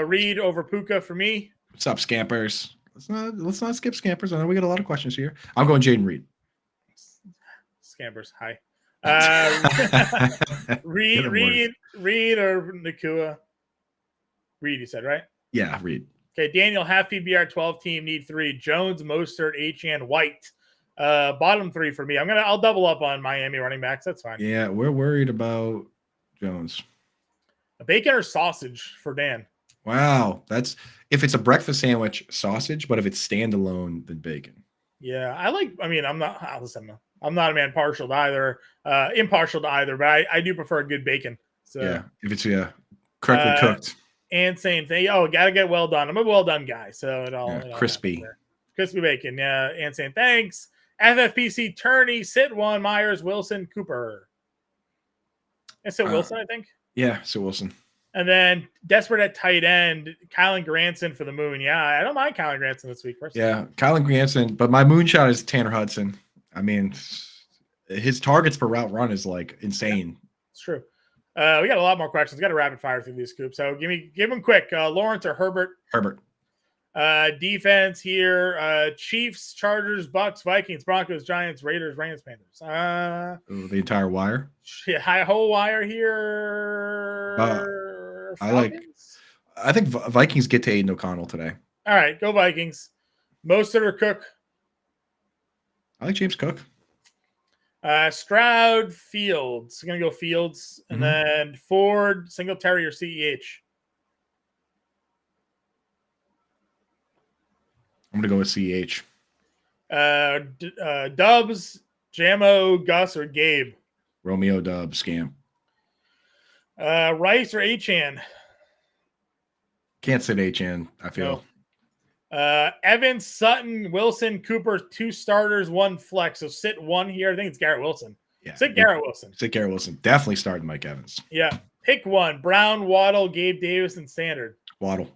Reed over Puka for me. What's up, Scampers? Let's not skip Scampers. I know we got a lot of questions here. I'm going Jaden Reed. Scampers, hi. Reed or Nakua? Reed, you said, right? Yeah, Reed. Okay, Daniel, half PBR, 12 team, need 3. Jones, Mostert, Achane, White. Bottom 3 for me. I'll double up on Miami running backs. That's fine. Yeah, we're worried about Jones. A bacon or sausage for Dan? Wow, that's if it's a breakfast sandwich, sausage, but if it's standalone, then bacon. Yeah, I'm not a man impartial to either, but I do prefer a good bacon. So yeah, if it's correctly cooked. And saying, "Oh, gotta get well done." I'm a well done guy, so it all crispy. Crispy bacon. Yeah, and saying thanks. FFPC Turney, Sit One, Myers, Wilson, Cooper. And so Wilson, I think. Yeah, so Wilson. And then desperate at tight end, Kylan Granson for the moon. Yeah, I don't mind Kylan Granson this week. Personally. Yeah, Kylan Granson, but my moonshot is Tanner Hudson. I mean, his targets per route run is like insane. Yeah, it's true. We got a lot more questions. Got to rapid fire through these scoops. So give them quick. Lawrence or Herbert? Herbert. Defense here. Chiefs, Chargers, Bucks, Vikings, Broncos, Giants, Raiders, Rams, Panthers. The entire wire. High whole wire here. I think Vikings get to Aiden O'Connell today. All right, go Vikings. Mostert or Cook? I like James Cook. Stroud, Fields. I'm going to go Fields. And then Ford, Singletary, or CEH? I'm going to go with CEH. Dubs, Jamo, Gus, or Gabe? Romeo Dubs, scam. Rice or Achan? Can't sit Achan, I feel. No. Evans, Sutton, Wilson, Cooper, 2 starters, 1 flex. So sit 1 here. I think it's Garrett Wilson. Yeah. Sit Garrett Wilson. Sit Garrett Wilson. Definitely starting Mike Evans. Yeah. Pick 1. Brown, Waddle, Gabe Davis, and Standard. Waddle.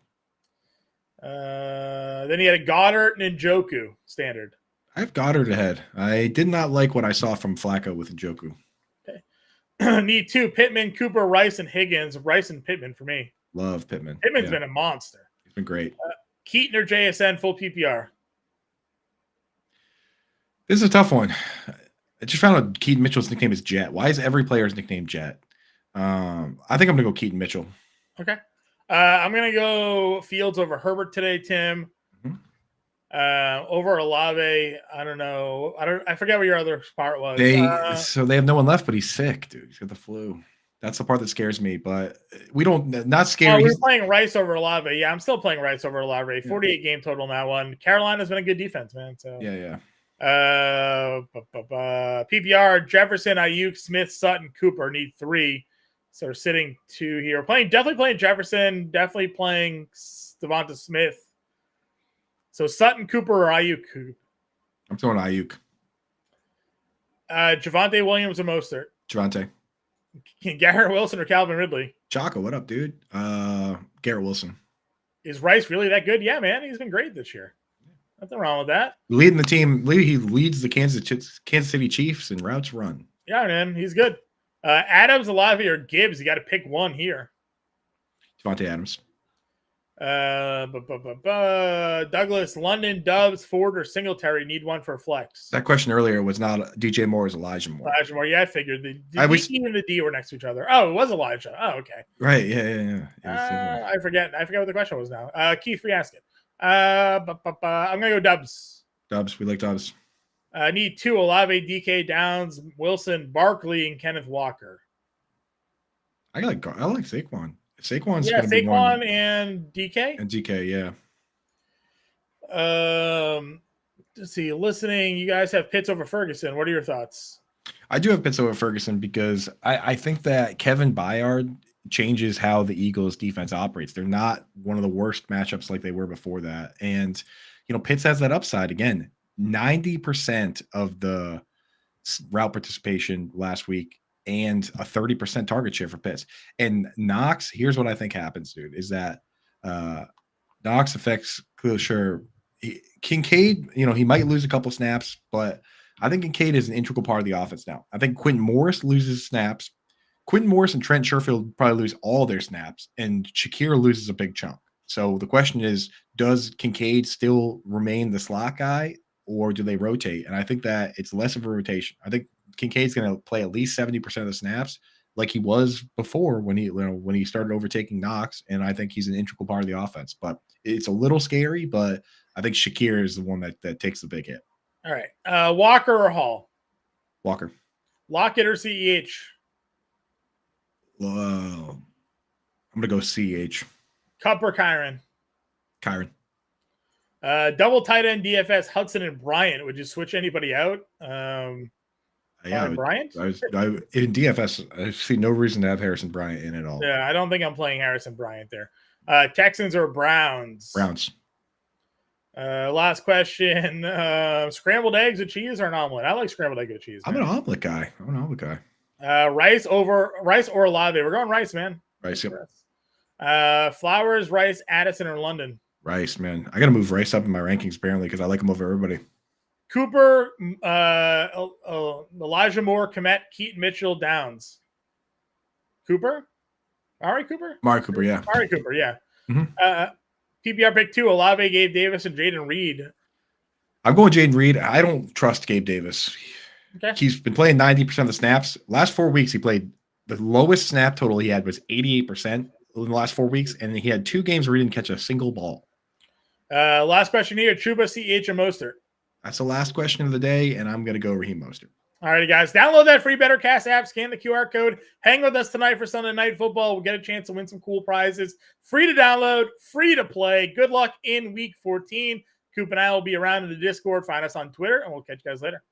Then he had a Goddard and Njoku Standard. I have Goddard ahead. I did not like what I saw from Flacco with Njoku. Okay. Need 2. Pittman, Cooper, Rice, and Higgins. Rice and Pittman for me. Love Pittman. Pittman's been a monster. He's been great. Keaton or JSN, full PPR? This is a tough one. I just found out Keaton Mitchell's nickname is Jet. Why is every player's nickname Jet? I think I'm going to go Keaton Mitchell. Okay. I'm going to go Fields over Herbert today, Tim. Over Olave, I don't know. I forget what your other part was. So they have no one left, but he's sick, dude. He's got the flu. That's the part that scares me, but we don't, not scary. We're playing Rice over Olave. Yeah, I'm still playing Rice over Olave. 48 game total in that one. Carolina's been a good defense, man. So yeah. PPR, Jefferson, Ayuk, Smith, Sutton, Cooper need 3. So we're sitting 2 here. Definitely playing Jefferson, definitely playing Devonta Smith. So Sutton, Cooper, or Ayuk? I'm throwing Ayuk. Javonte Williams or Mostert? Javonte. Garrett Wilson or Calvin Ridley? Chaco, what up, dude? Garrett Wilson. Is Rice really that good? Yeah, man. He's been great this year. Nothing wrong with that. Leading the team. He leads the Kansas City Chiefs in routes run. Yeah, man. He's good. Adams, Olave, or Gibbs? You got to pick one here. Devontae Adams. Douglas, London, Dubs, Ford, or Singletary need one for flex. That question earlier was not DJ Moore, it was Elijah Moore. Elijah Moore, yeah, I figured the D and the D were next to each other. Oh, it was Elijah. Oh, okay. Right, yeah. I forget what the question was now. Keith, re-ask it. I'm gonna go Dubs. Dubs, we like Dubs. Need 2: Olave, DK, Downs, Wilson, Barkley, and Kenneth Walker. I like Saquon. Saquon's Saquon and DK? And DK, yeah. Let's see. Listening, you guys have Pitts over Ferguson. What are your thoughts? I do have Pitts over Ferguson because I think that Kevin Byard changes how the Eagles defense operates. They're not one of the worst matchups like they were before that. And, Pitts has that upside. Again, 90% of the route participation last week and a 30% target share for Pitts. And Knox, here's what I think happens, dude, is that Knox affects Khalil. Kincaid, he might lose a couple snaps, but I think Kincaid is an integral part of the offense now. I think Quentin Morris loses snaps. Quentin Morris and Trent Sherfield probably lose all their snaps, and Shakir loses a big chunk. So the question is, does Kincaid still remain the slot guy, or do they rotate? And I think that it's less of a rotation. I think Kincaid's going to play at least 70% of the snaps, like he was before when he started overtaking Knox, and I think he's an integral part of the offense. But it's a little scary, but I think Shakir is the one that takes the big hit. All right, Walker or Hall? Walker. Lockett or CEH? I'm gonna go CEH. Cup or Kyron? Kyron. Double tight end DFS, Hudson and Bryant. Would you switch anybody out? Bryant? In DFS, I see no reason to have Harrison Bryant in at all. Yeah, I don't think I'm playing Harrison Bryant there. Texans or Browns? Browns. Last question. Scrambled eggs with cheese or an omelet? I like scrambled egg with cheese. I'm man. an omelet guy. Rice or Olave? We're going rice, man. Rice. Yep. Flowers, Rice, Addison, or London? Rice, man. I got to move Rice up in my rankings apparently because I like him over everybody. Cooper, Elijah Moore, Komet, Keaton Mitchell, Downs. Cooper? Amari Cooper? Amari Cooper, yeah. Amari Cooper, yeah. Mm-hmm. PPR pick 2, Olave, Gabe Davis, and Jaden Reed. I'm going Jaden Reed. I don't trust Gabe Davis. Okay. He's been playing 90% of the snaps. Last 4 weeks, he played the lowest snap total he had was 88% in the last 4 weeks, and he had 2 games where he didn't catch a single ball. Last question here, Chuba, CH, and Mostert. That's the last question of the day, and I'm going to go Raheem Mostert. All righty, guys. Download that free BetterCast app. Scan the QR code. Hang with us tonight for Sunday Night Football. We'll get a chance to win some cool prizes. Free to download, free to play. Good luck in Week 14. Coop and I will be around in the Discord. Find us on Twitter, and we'll catch you guys later.